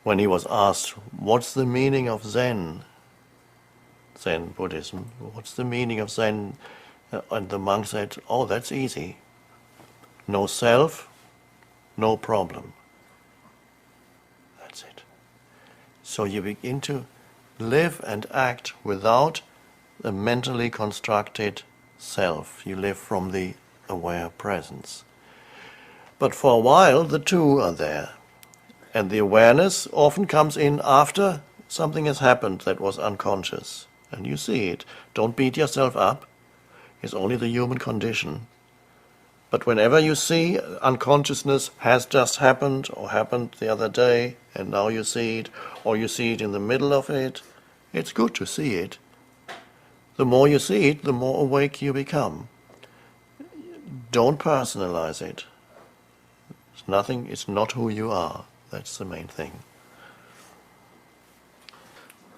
when he was asked, what's the meaning of Zen Buddhism, what's the meaning of Zen? And the monk said, oh, that's easy. No self, no problem. That's it. So you begin to live and act without a mentally constructed self. You live from the aware presence. But for a while, the two are there. And the awareness often comes in after something has happened that was unconscious. And you see it. Don't beat yourself up. It's only the human condition. But whenever you see unconsciousness has just happened, or happened the other day, and now you see it, or you see it in the middle of it, it's good to see it. The more you see it, the more awake you become. Don't personalize it. It's nothing, it's not who you are. That's the main thing.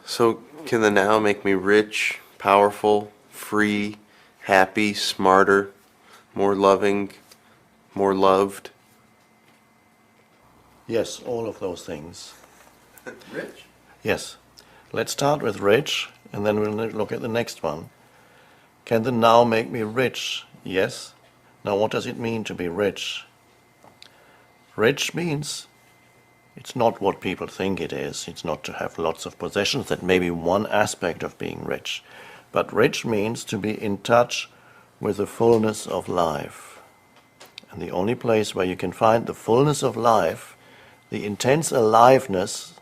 So, can the now make me rich, powerful, free, happy, smarter, more loving, more loved? Yes, all of those things. Rich? Yes. Let's start with rich, and then we'll look at the next one. Can the now make me rich? Yes. Now what does it mean to be rich? Rich means it's not what people think it is. It's not to have lots of possessions. That may be one aspect of being rich. But rich means to be in touch with the fullness of life. And the only place where you can find the fullness of life, the intense aliveness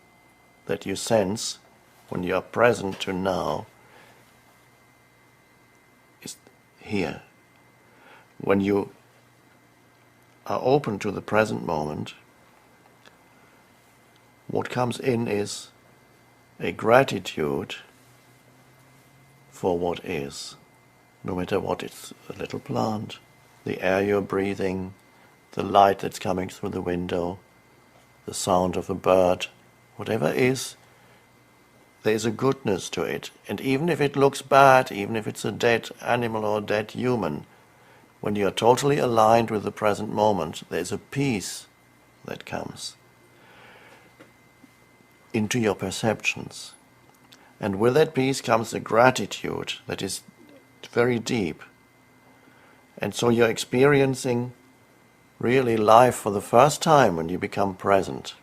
that you sense when you are present to now, is here. When you are open to the present moment, what comes in is a gratitude for what is. No matter what, it's a little plant, the air you're breathing, the light that's coming through the window, the sound of a bird, whatever is, there is a goodness to it. And even if it looks bad, even if it's a dead animal or a dead human, when you are totally aligned with the present moment, there's a peace that comes into your perceptions. And with that peace comes a gratitude that is very deep. And so you're experiencing really life for the first time when you become present.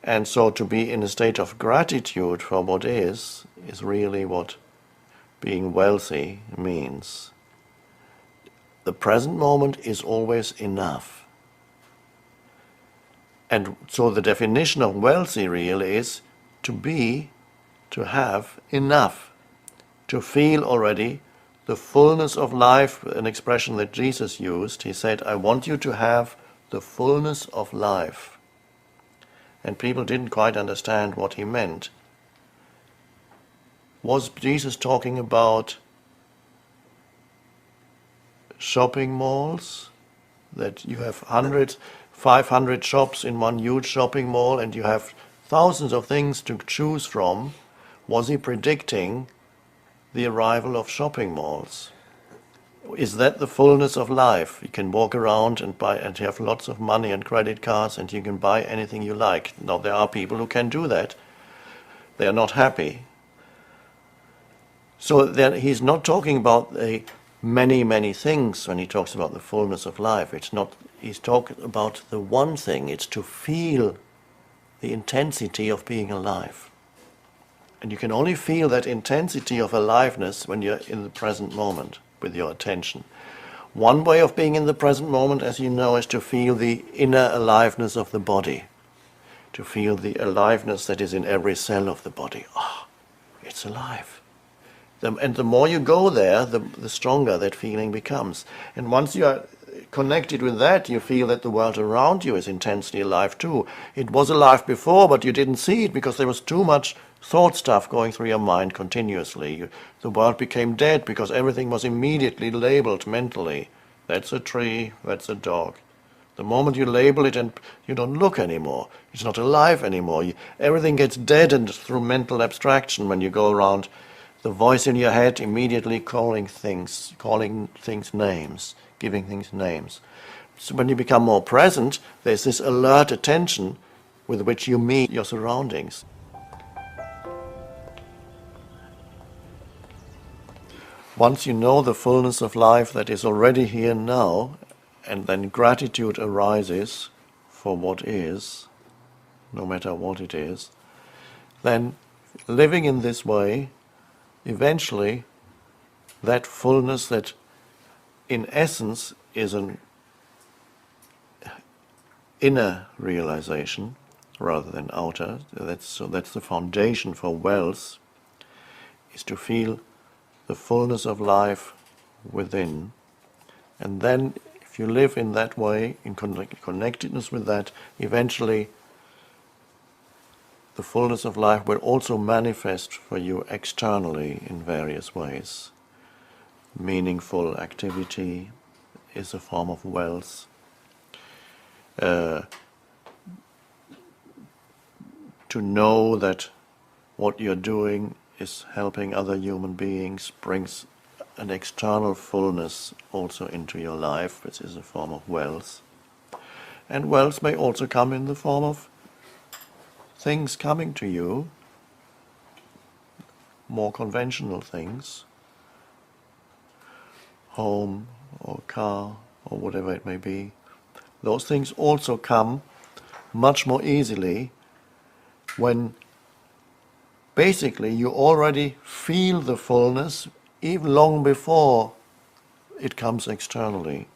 And so to be in a state of gratitude for what is really what being wealthy means. The present moment is always enough. And so the definition of wealthy really is to have enough, to feel already the fullness of life, an expression that Jesus used. He said, I want you to have the fullness of life. And people didn't quite understand what he meant. Was Jesus talking about shopping malls? That you have 500 shops in one huge shopping mall and you have thousands of things to choose from? Was he predicting the arrival of shopping malls? Is that the fullness of life? You can walk around and buy, and you have lots of money and credit cards, and you can buy anything you like. Now, there are people who can do that. They are not happy. So then he's not talking about the many, many things when he talks about the fullness of life. It's not. He's talking about the one thing. It's to feel the intensity of being alive. And you can only feel that intensity of aliveness when you're in the present moment with your attention. One way of being in the present moment, as you know, is to feel the inner aliveness of the body. To feel the aliveness that is in every cell of the body. Ah, it's alive. And the more you go there, the stronger that feeling becomes. And once you are connected with that, you feel that the world around you is intensely alive too. It was alive before, but you didn't see it because there was too much thought stuff going through your mind continuously. The world became dead because everything was immediately labeled mentally. That's a tree, that's a dog, The moment you label it and you don't look anymore, it's not alive anymore. Everything gets deadened through mental abstraction when you go around. The voice in your head immediately calling things names, giving things names. So when you become more present, there's this alert attention with which you meet your surroundings. Once you know the fullness of life that is already here now, and then gratitude arises for what is, no matter what it is, then living in this way, eventually that fullness that in essence is an inner realization rather than outer, so that's the foundation for wealth, is to feel the fullness of life within. And then if you live in that way, in connectedness with that, eventually the fullness of life will also manifest for you externally in various ways. Meaningful activity is a form of wealth. To know that what you're doing is helping other human beings brings an external fullness also into your life, which is a form of wealth. And wealth may also come in the form of things coming to you, more conventional things, home or car or whatever it may be. Those things also come much more easily when basically you already feel the fullness even long before it comes externally.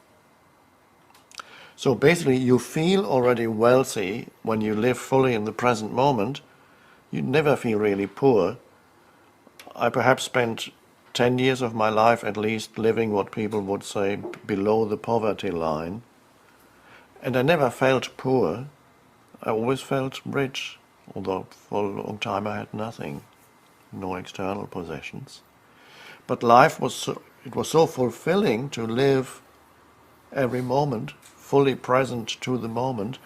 So basically you feel already wealthy when you live fully in the present moment. You never feel really poor. I perhaps spent 10 years of my life at least living what people would say below the poverty line. And I never felt poor. I always felt rich, although for a long time I had nothing, no external possessions. But life was so fulfilling to live every moment, fully present to the moment,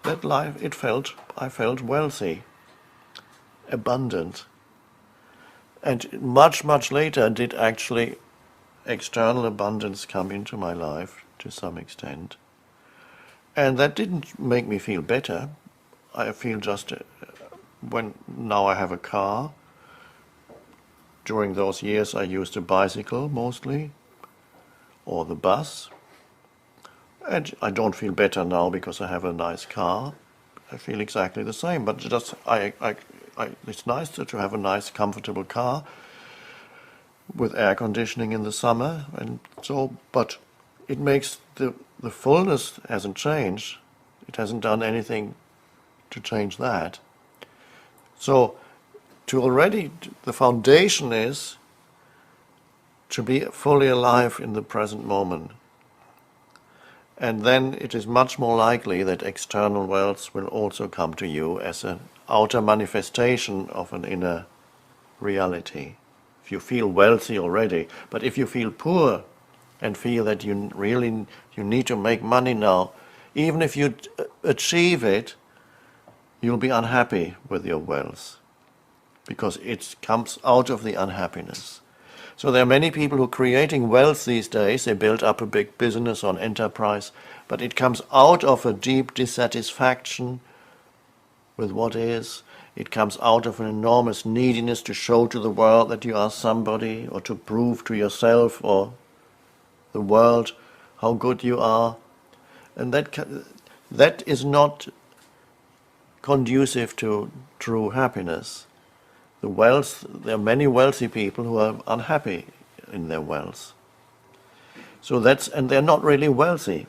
that I felt wealthy, abundant. And much, much later did actually external abundance come into my life to some extent. And that didn't make me feel better. I feel just when now I have a car. During those years I used a bicycle mostly, or the bus. And I don't feel better now because I have a nice car. I feel exactly the same, but just it's nice to have a nice, comfortable car with air conditioning in the summer, and so. But it makes the fullness hasn't changed. It hasn't done anything to change that. So, the foundation is to be fully alive in the present moment. And then it is much more likely that external wealth will also come to you as an outer manifestation of an inner reality. If you feel wealthy already, but if you feel poor and feel that you need to make money now, even if you achieve it, you'll be unhappy with your wealth because it comes out of the unhappiness. So there are many people who are creating wealth these days. They build up a big business on enterprise, but it comes out of a deep dissatisfaction with what is. It comes out of an enormous neediness to show to the world that you are somebody, or to prove to yourself or the world how good you are. And that is not conducive to true happiness. There are many wealthy people who are unhappy in their wealth. And they're not really wealthy.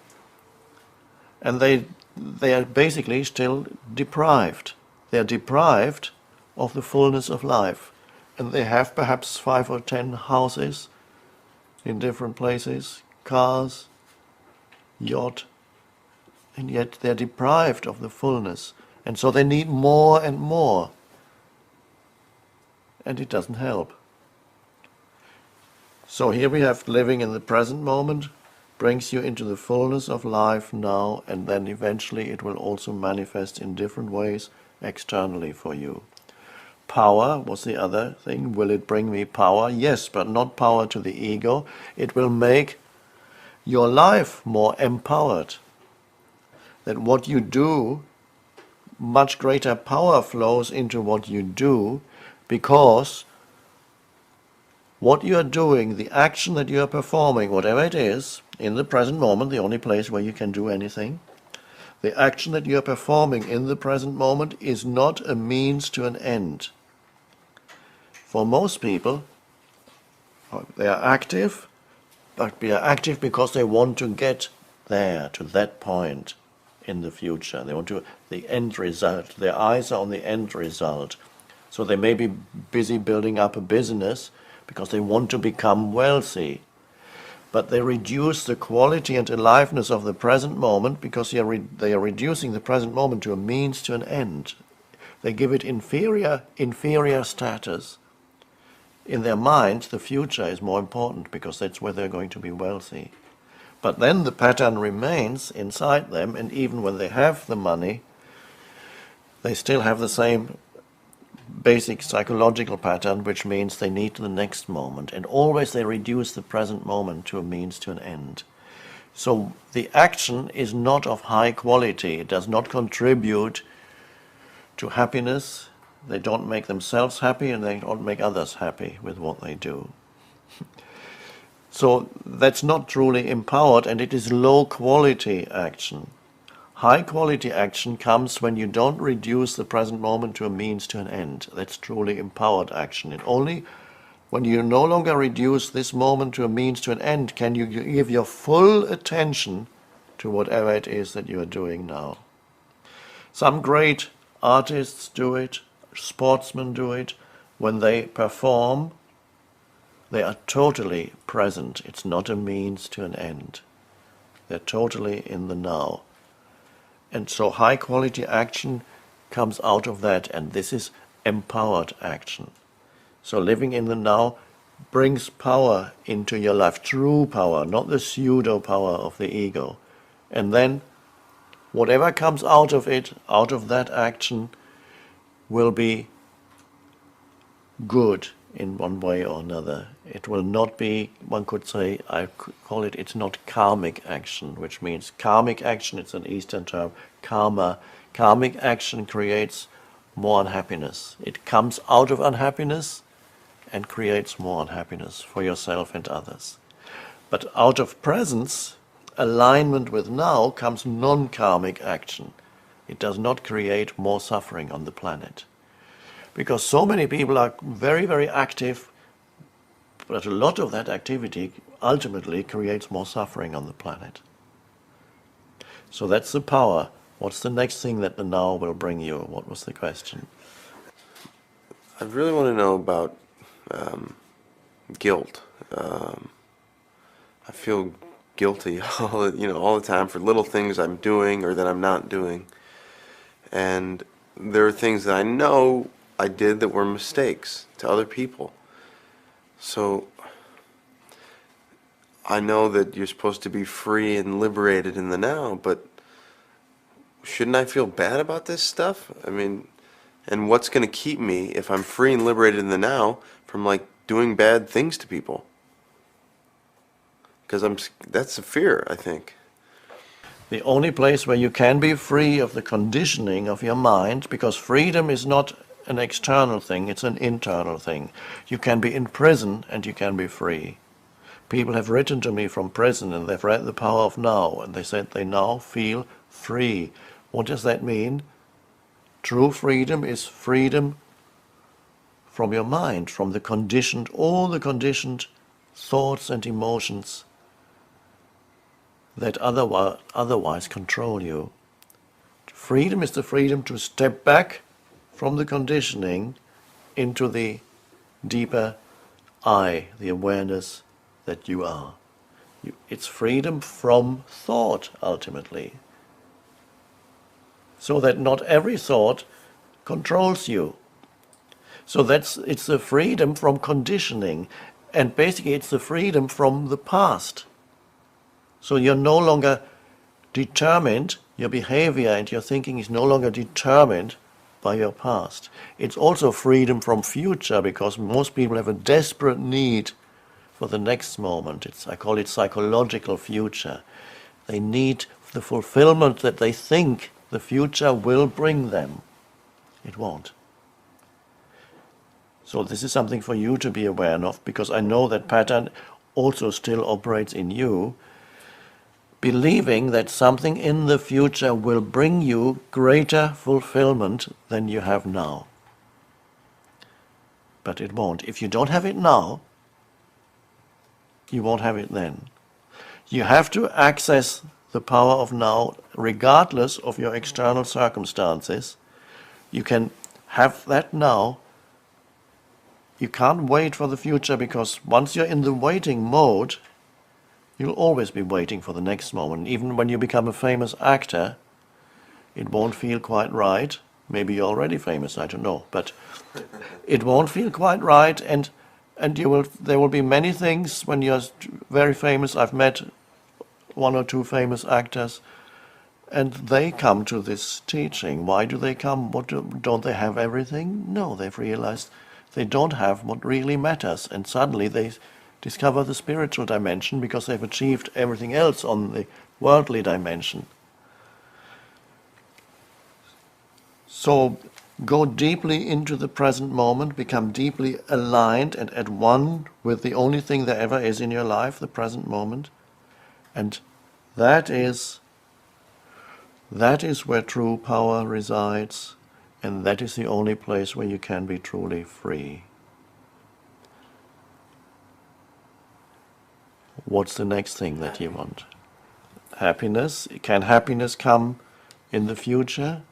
And they are basically still deprived. They are deprived of the fullness of life. And they have perhaps 5 or 10 houses in different places, cars, yacht, and yet they're deprived of the fullness. And so they need more and more. And it doesn't help. So here we have living in the present moment, brings you into the fullness of life now, and then eventually it will also manifest in different ways externally for you. Power was the other thing. Will it bring me power? Yes, but not power to the ego. It will make your life more empowered. That what you do, much greater power flows into what you do, because what you are doing, the action that you are performing, whatever it is, in the present moment, the only place where you can do anything, the action that you are performing in the present moment is not a means to an end. For most people, they are active, but they are active because they want to get there, to that point in the future. They want to, the end result. Their eyes are on the end result. So they may be busy building up a business because they want to become wealthy. But they reduce the quality and aliveness of the present moment because they are reducing the present moment to a means to an end. They give it inferior status. In their mind, the future is more important because that's where they're going to be wealthy. But then the pattern remains inside them, and even when they have the money, they still have the same basic psychological pattern, which means they need the next moment. And always they reduce the present moment to a means to an end. So the action is not of high quality. It does not contribute to happiness. They don't make themselves happy, and they don't make others happy with what they do. So that's not truly empowered, and it is low quality action. High quality action comes when you don't reduce the present moment to a means to an end. That's truly empowered action. And only when you no longer reduce this moment to a means to an end can you give your full attention to whatever it is that you are doing now. Some great artists do it, sportsmen do it. When they perform, they are totally present. It's not a means to an end. They're totally in the now. And so high quality action comes out of that, and this is empowered action. So living in the now brings power into your life, true power, not the pseudo power of the ego. And then whatever comes out of it, out of that action, will be good in one way or another. It will not be, one could say, I could call it, it's not karmic action, which means karmic action, it's an Eastern term, karma. Karmic action creates more unhappiness. It comes out of unhappiness and creates more unhappiness for yourself and others. But out of presence, alignment with now, comes non-karmic action. It does not create more suffering on the planet. Because so many people are very, very active, but a lot of that activity ultimately creates more suffering on the planet. So that's the power. What's the next thing that the now will bring you? What was the question? I really want to know about guilt. I feel guilty all the time for little things I'm doing or that I'm not doing. And there are things that I know I did that were mistakes to other people. So I know that you're supposed to be free and liberated in the now, but shouldn't I feel bad about this stuff? I mean, and what's going to keep me, if I'm free and liberated in the now, from like doing bad things to people? Because that's a fear, I think. The only place where you can be free of the conditioning of your mind, because freedom is not an external thing, it's an internal thing. You can be in prison and you can be free. People have written to me from prison and they've read The Power of Now, and they said they now feel free. What does that mean? True freedom is freedom from your mind, from all the conditioned thoughts and emotions that otherwise control you. Freedom is the freedom to step back from the conditioning into the deeper I, the awareness that you are. It's freedom from thought, ultimately. So that not every thought controls you. So it's the freedom from conditioning, and basically it's the freedom from the past. So you're no longer determined, your behavior and your thinking is no longer determined by your past. It's also freedom from future, because most people have a desperate need for the next moment. I call it psychological future. They need the fulfillment that they think the future will bring them. It won't. So this is something for you to be aware of, because I know that pattern also still operates in you, believing that something in the future will bring you greater fulfillment than you have now. But it won't. If you don't have it now, you won't have it then. You have to access the power of now regardless of your external circumstances. You can have that now. You can't wait for the future, because once you're in the waiting mode, you'll always be waiting for the next moment. Even when you become a famous actor, it won't feel quite right. Maybe you're already famous, I don't know. But it won't feel quite right, and there will be many things when you're very famous. I've met one or two famous actors, and they come to this teaching. Why do they come? Don't they have everything? No, they've realized they don't have what really matters, and suddenly they discover the spiritual dimension because they've achieved everything else on the worldly dimension. So go deeply into the present moment, become deeply aligned and at one with the only thing there ever is in your life, the present moment. And that is where true power resides, and that is the only place where you can be truly free. What's the next thing that you want? Happiness. Can happiness come in the future?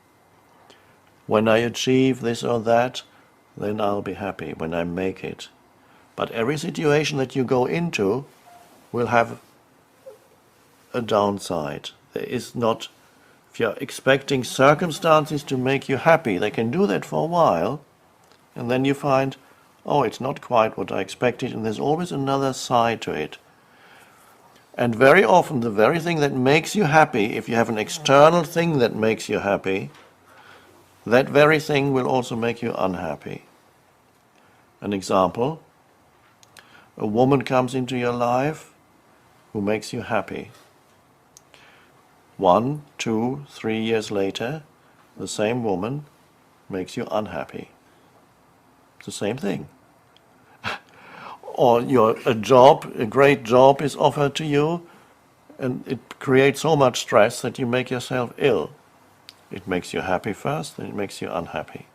When I achieve this or that, then I'll be happy, when I make it. But every situation that you go into will have a downside. There is not, if you're expecting circumstances to make you happy, they can do that for a while, and then you find, oh, it's not quite what I expected, and there's always another side to it. And very often the very thing that makes you happy, if you have an external thing that makes you happy, that very thing will also make you unhappy. An example, a woman comes into your life who makes you happy. 1, 2, 3 years later, the same woman makes you unhappy. It's the same thing. Or a great job is offered to you, and it creates so much stress that you make yourself ill. It makes you happy first, then it makes you unhappy.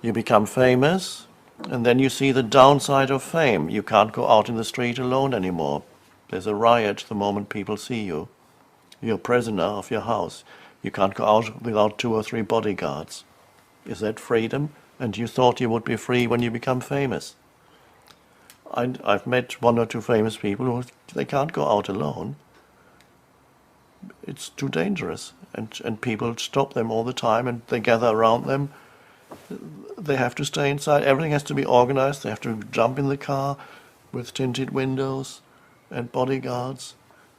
You become famous, and then you see the downside of fame. You can't go out in the street alone anymore. There's a riot the moment people see you. You're a prisoner of your house. You can't go out without 2 or 3 bodyguards. Is that freedom? And you thought you would be free when you become famous. I've met 1 or 2 famous people who they can't go out alone. It's too dangerous, and people stop them all the time, and they gather around them. They have to stay inside. Everything has to be organized. They have to jump in the car with tinted windows and bodyguards.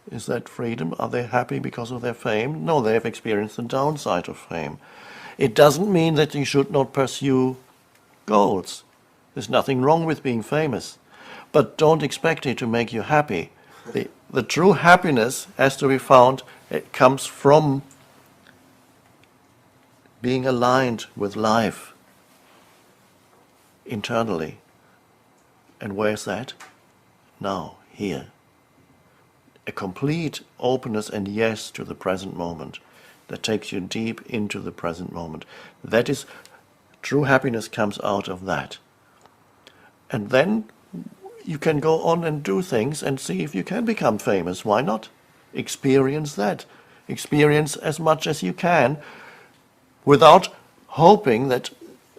Is that freedom? Are they happy because of their fame? No, they have experienced the downside of fame. It doesn't mean that you should not pursue goals. There's nothing wrong with being famous. But don't expect it to make you happy. The true happiness has to be found. It comes from being aligned with life internally. And where's that? Now, here. A complete openness and yes to the present moment that takes you deep into the present moment. That is, true happiness comes out of that. And then you can go on and do things and see if you can become famous. Why not? Experience that. Experience as much as you can without hoping that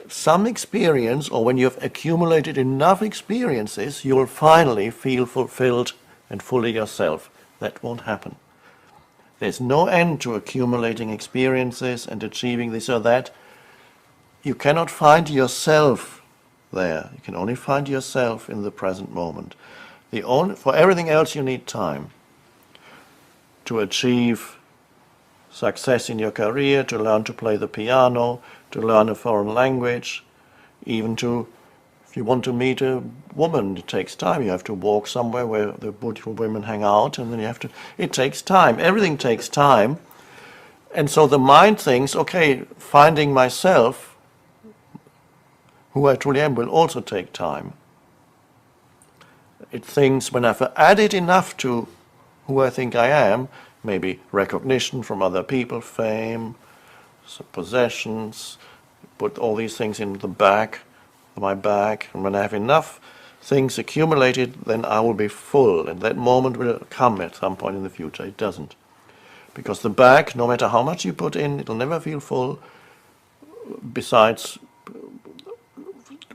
some experience, or when you've accumulated enough experiences, you'll finally feel fulfilled and fully yourself. That won't happen. There's no end to accumulating experiences and achieving this or that. You cannot find yourself there. You can only find yourself in the present moment. For everything else you need time. to achieve success in your career, to learn to play the piano, to learn a foreign language, even to, if you want to meet a woman, it takes time. You have to walk somewhere where the beautiful women hang out, and then you have to, it takes time. Everything takes time. And so the mind thinks, okay, finding myself, who I truly am, will also take time. It thinks, when I've added enough to who I think I am, maybe recognition from other people, fame, possessions, put all these things in the bag, my bag, and when I have enough things accumulated, then I will be full, and that moment will come at some point in the future. It doesn't. Because the bag, no matter how much you put in, it'll never feel full, besides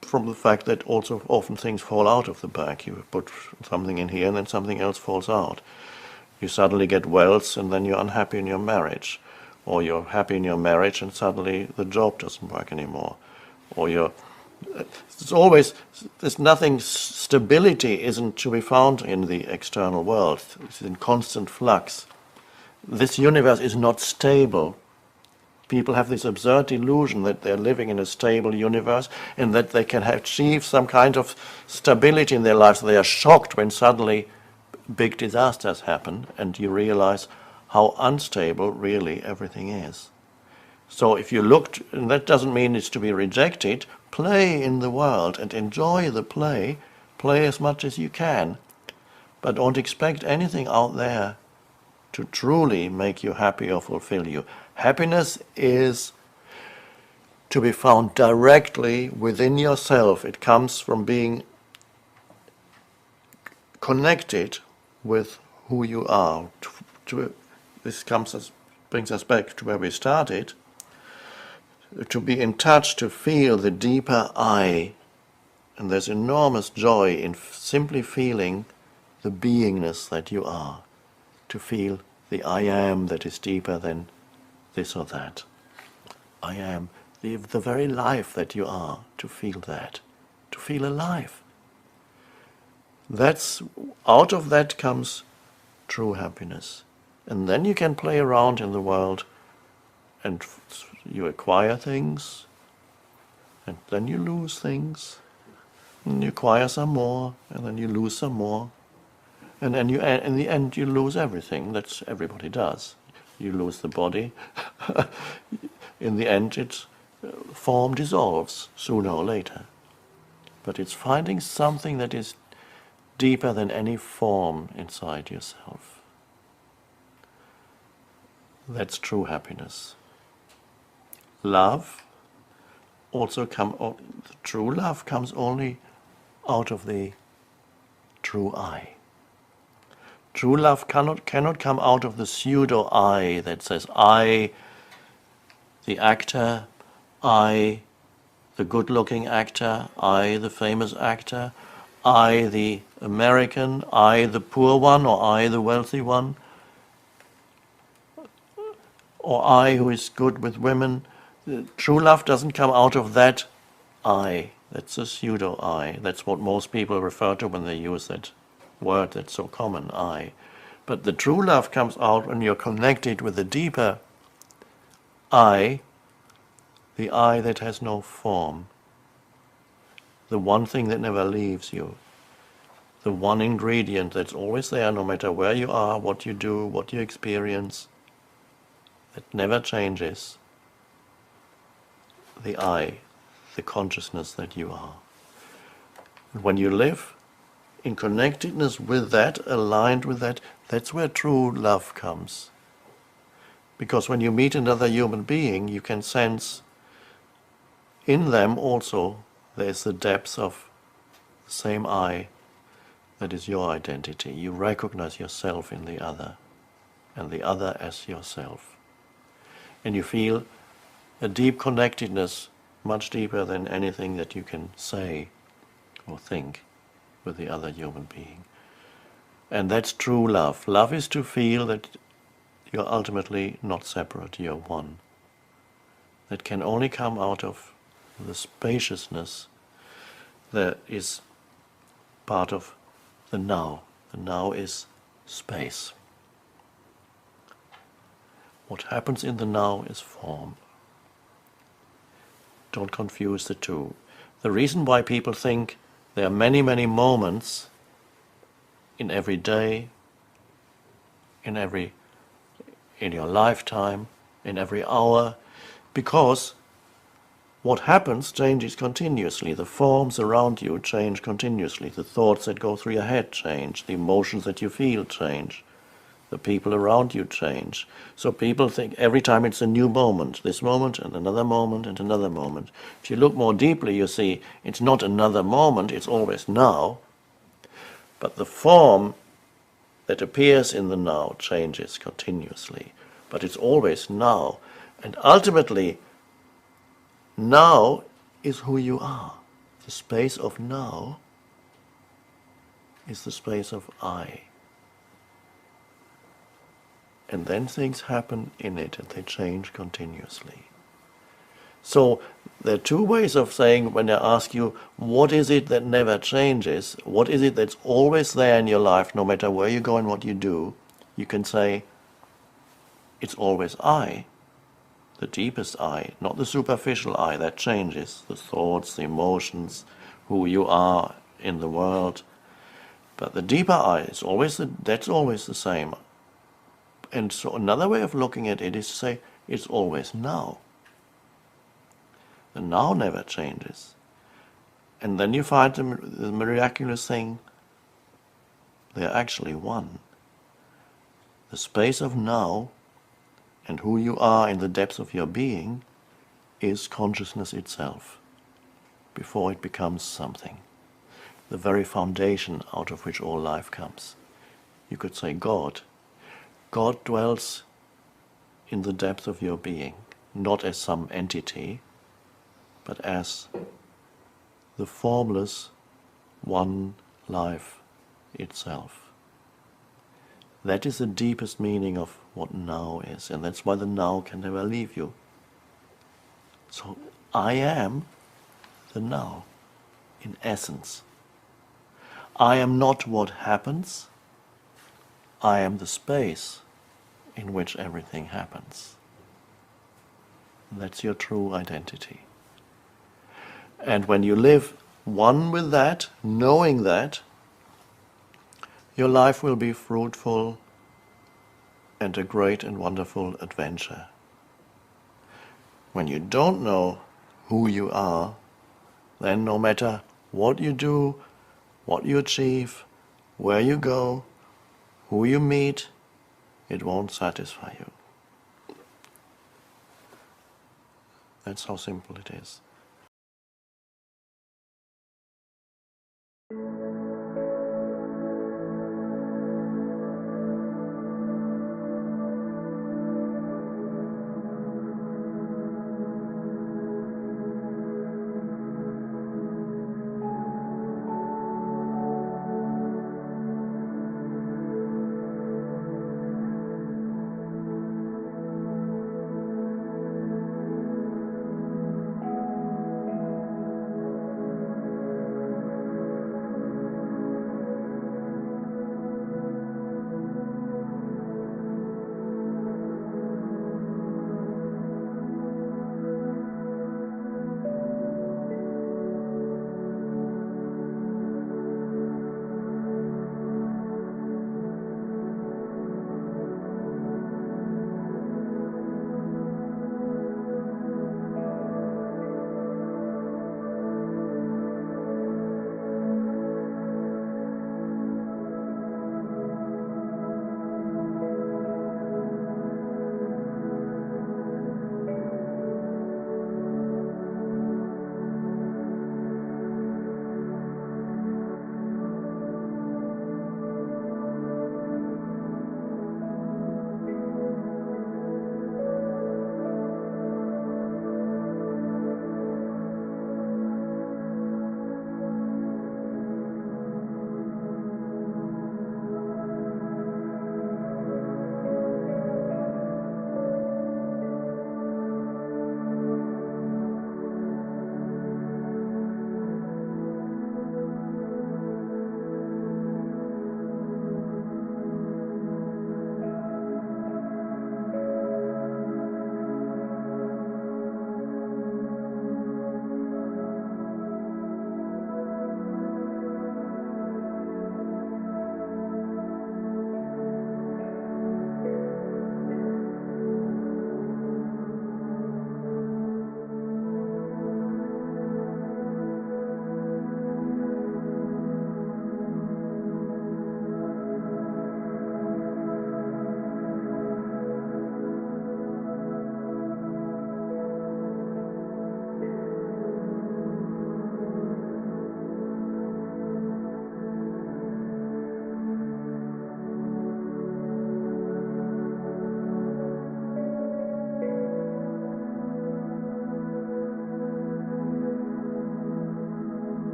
from the fact that also often things fall out of the bag. You put something in here and then something else falls out. You suddenly get wealth and then you're unhappy in your marriage. Or you're happy in your marriage and suddenly the job doesn't work anymore. Or there's nothing, stability isn't to be found in the external world. It's in constant flux. This universe is not stable. People have this absurd illusion that they're living in a stable universe and that they can achieve some kind of stability in their lives. They are shocked when suddenly big disasters happen and you realize how unstable really everything is. So if you look, and that doesn't mean it's to be rejected, play in the world and enjoy the play as much as you can, but don't expect anything out there to truly make you happy or fulfill you. Happiness is to be found directly within yourself. It comes from being connected with who you are. This brings us back to where we started. To be in touch, to feel the deeper I. And there's enormous joy in simply feeling the beingness that you are. To feel the I am that is deeper than this or that. I am the very life that you are, to feel that, to feel alive. Out of that comes true happiness. And then you can play around in the world and you acquire things and then you lose things and you acquire some more and then you lose some more. And then in the end you lose everything. That's everybody does. You lose the body. In the end form dissolves sooner or later. But it's finding something that is deeper than any form inside yourself. That's true happiness. Love true love comes only out of the true I. True love cannot come out of the pseudo I that says I, the actor, I, the good-looking actor, I, the famous actor, I, the American, I, the poor one, or I, the wealthy one, or I who is good with women. True love doesn't come out of that I. That's a pseudo I. That's what most people refer to when they use that word that's so common, I. But the true love comes out when you're connected with the deeper I, the I that has no form, the one thing that never leaves you, the one ingredient that's always there no matter where you are, what you do, what you experience, that never changes, the I, the consciousness that you are. And when you live in connectedness with that, aligned with that, that's where true love comes. Because when you meet another human being, you can sense in them also there's the depth of the same I that is your identity. You recognize yourself in the other, and the other as yourself. And you feel a deep connectedness, much deeper than anything that you can say or think with the other human being. And that's true love. Love is to feel that you're ultimately not separate, you're one. That can only come out of the spaciousness that is part of the now. The now is space. What happens in the now is form. Don't confuse the two. The reason why people think there are many, many moments in every day, in your lifetime, in every hour, because what happens changes continuously. The forms around you change continuously. The thoughts that go through your head change. The emotions that you feel change. The people around you change. So people think every time it's a new moment, this moment and another moment and another moment. If you look more deeply, you see it's not another moment, it's always now. But the form that appears in the now changes continuously. But it's always now. And ultimately, now is who you are. The space of now is the space of I. And then things happen in it and they change continuously. So there are two ways of saying, when I ask you, what is it that never changes? What is it that's always there in your life, no matter where you go and what you do? You can say, it's always I. The deepest I, not the superficial I that changes, the thoughts, the emotions, who you are in the world. But the deeper I is that's always the same. And so another way of looking at it is to say, it's always now. The now never changes. And then you find the miraculous thing, they're actually one. The space of now and who you are in the depths of your being is consciousness itself, before it becomes something, the very foundation out of which all life comes. You could say God. God dwells in the depth of your being, not as some entity, but as the formless one life itself. That is the deepest meaning of what now is, and that's why the now can never leave you. So I am the now, in essence. I am not what happens, I am the space in which everything happens. That's your true identity. And when you live one with that, knowing that, your life will be fruitful and a great and wonderful adventure. When you don't know who you are, then no matter what you do, what you achieve, where you go, who you meet, it won't satisfy you. That's how simple it is.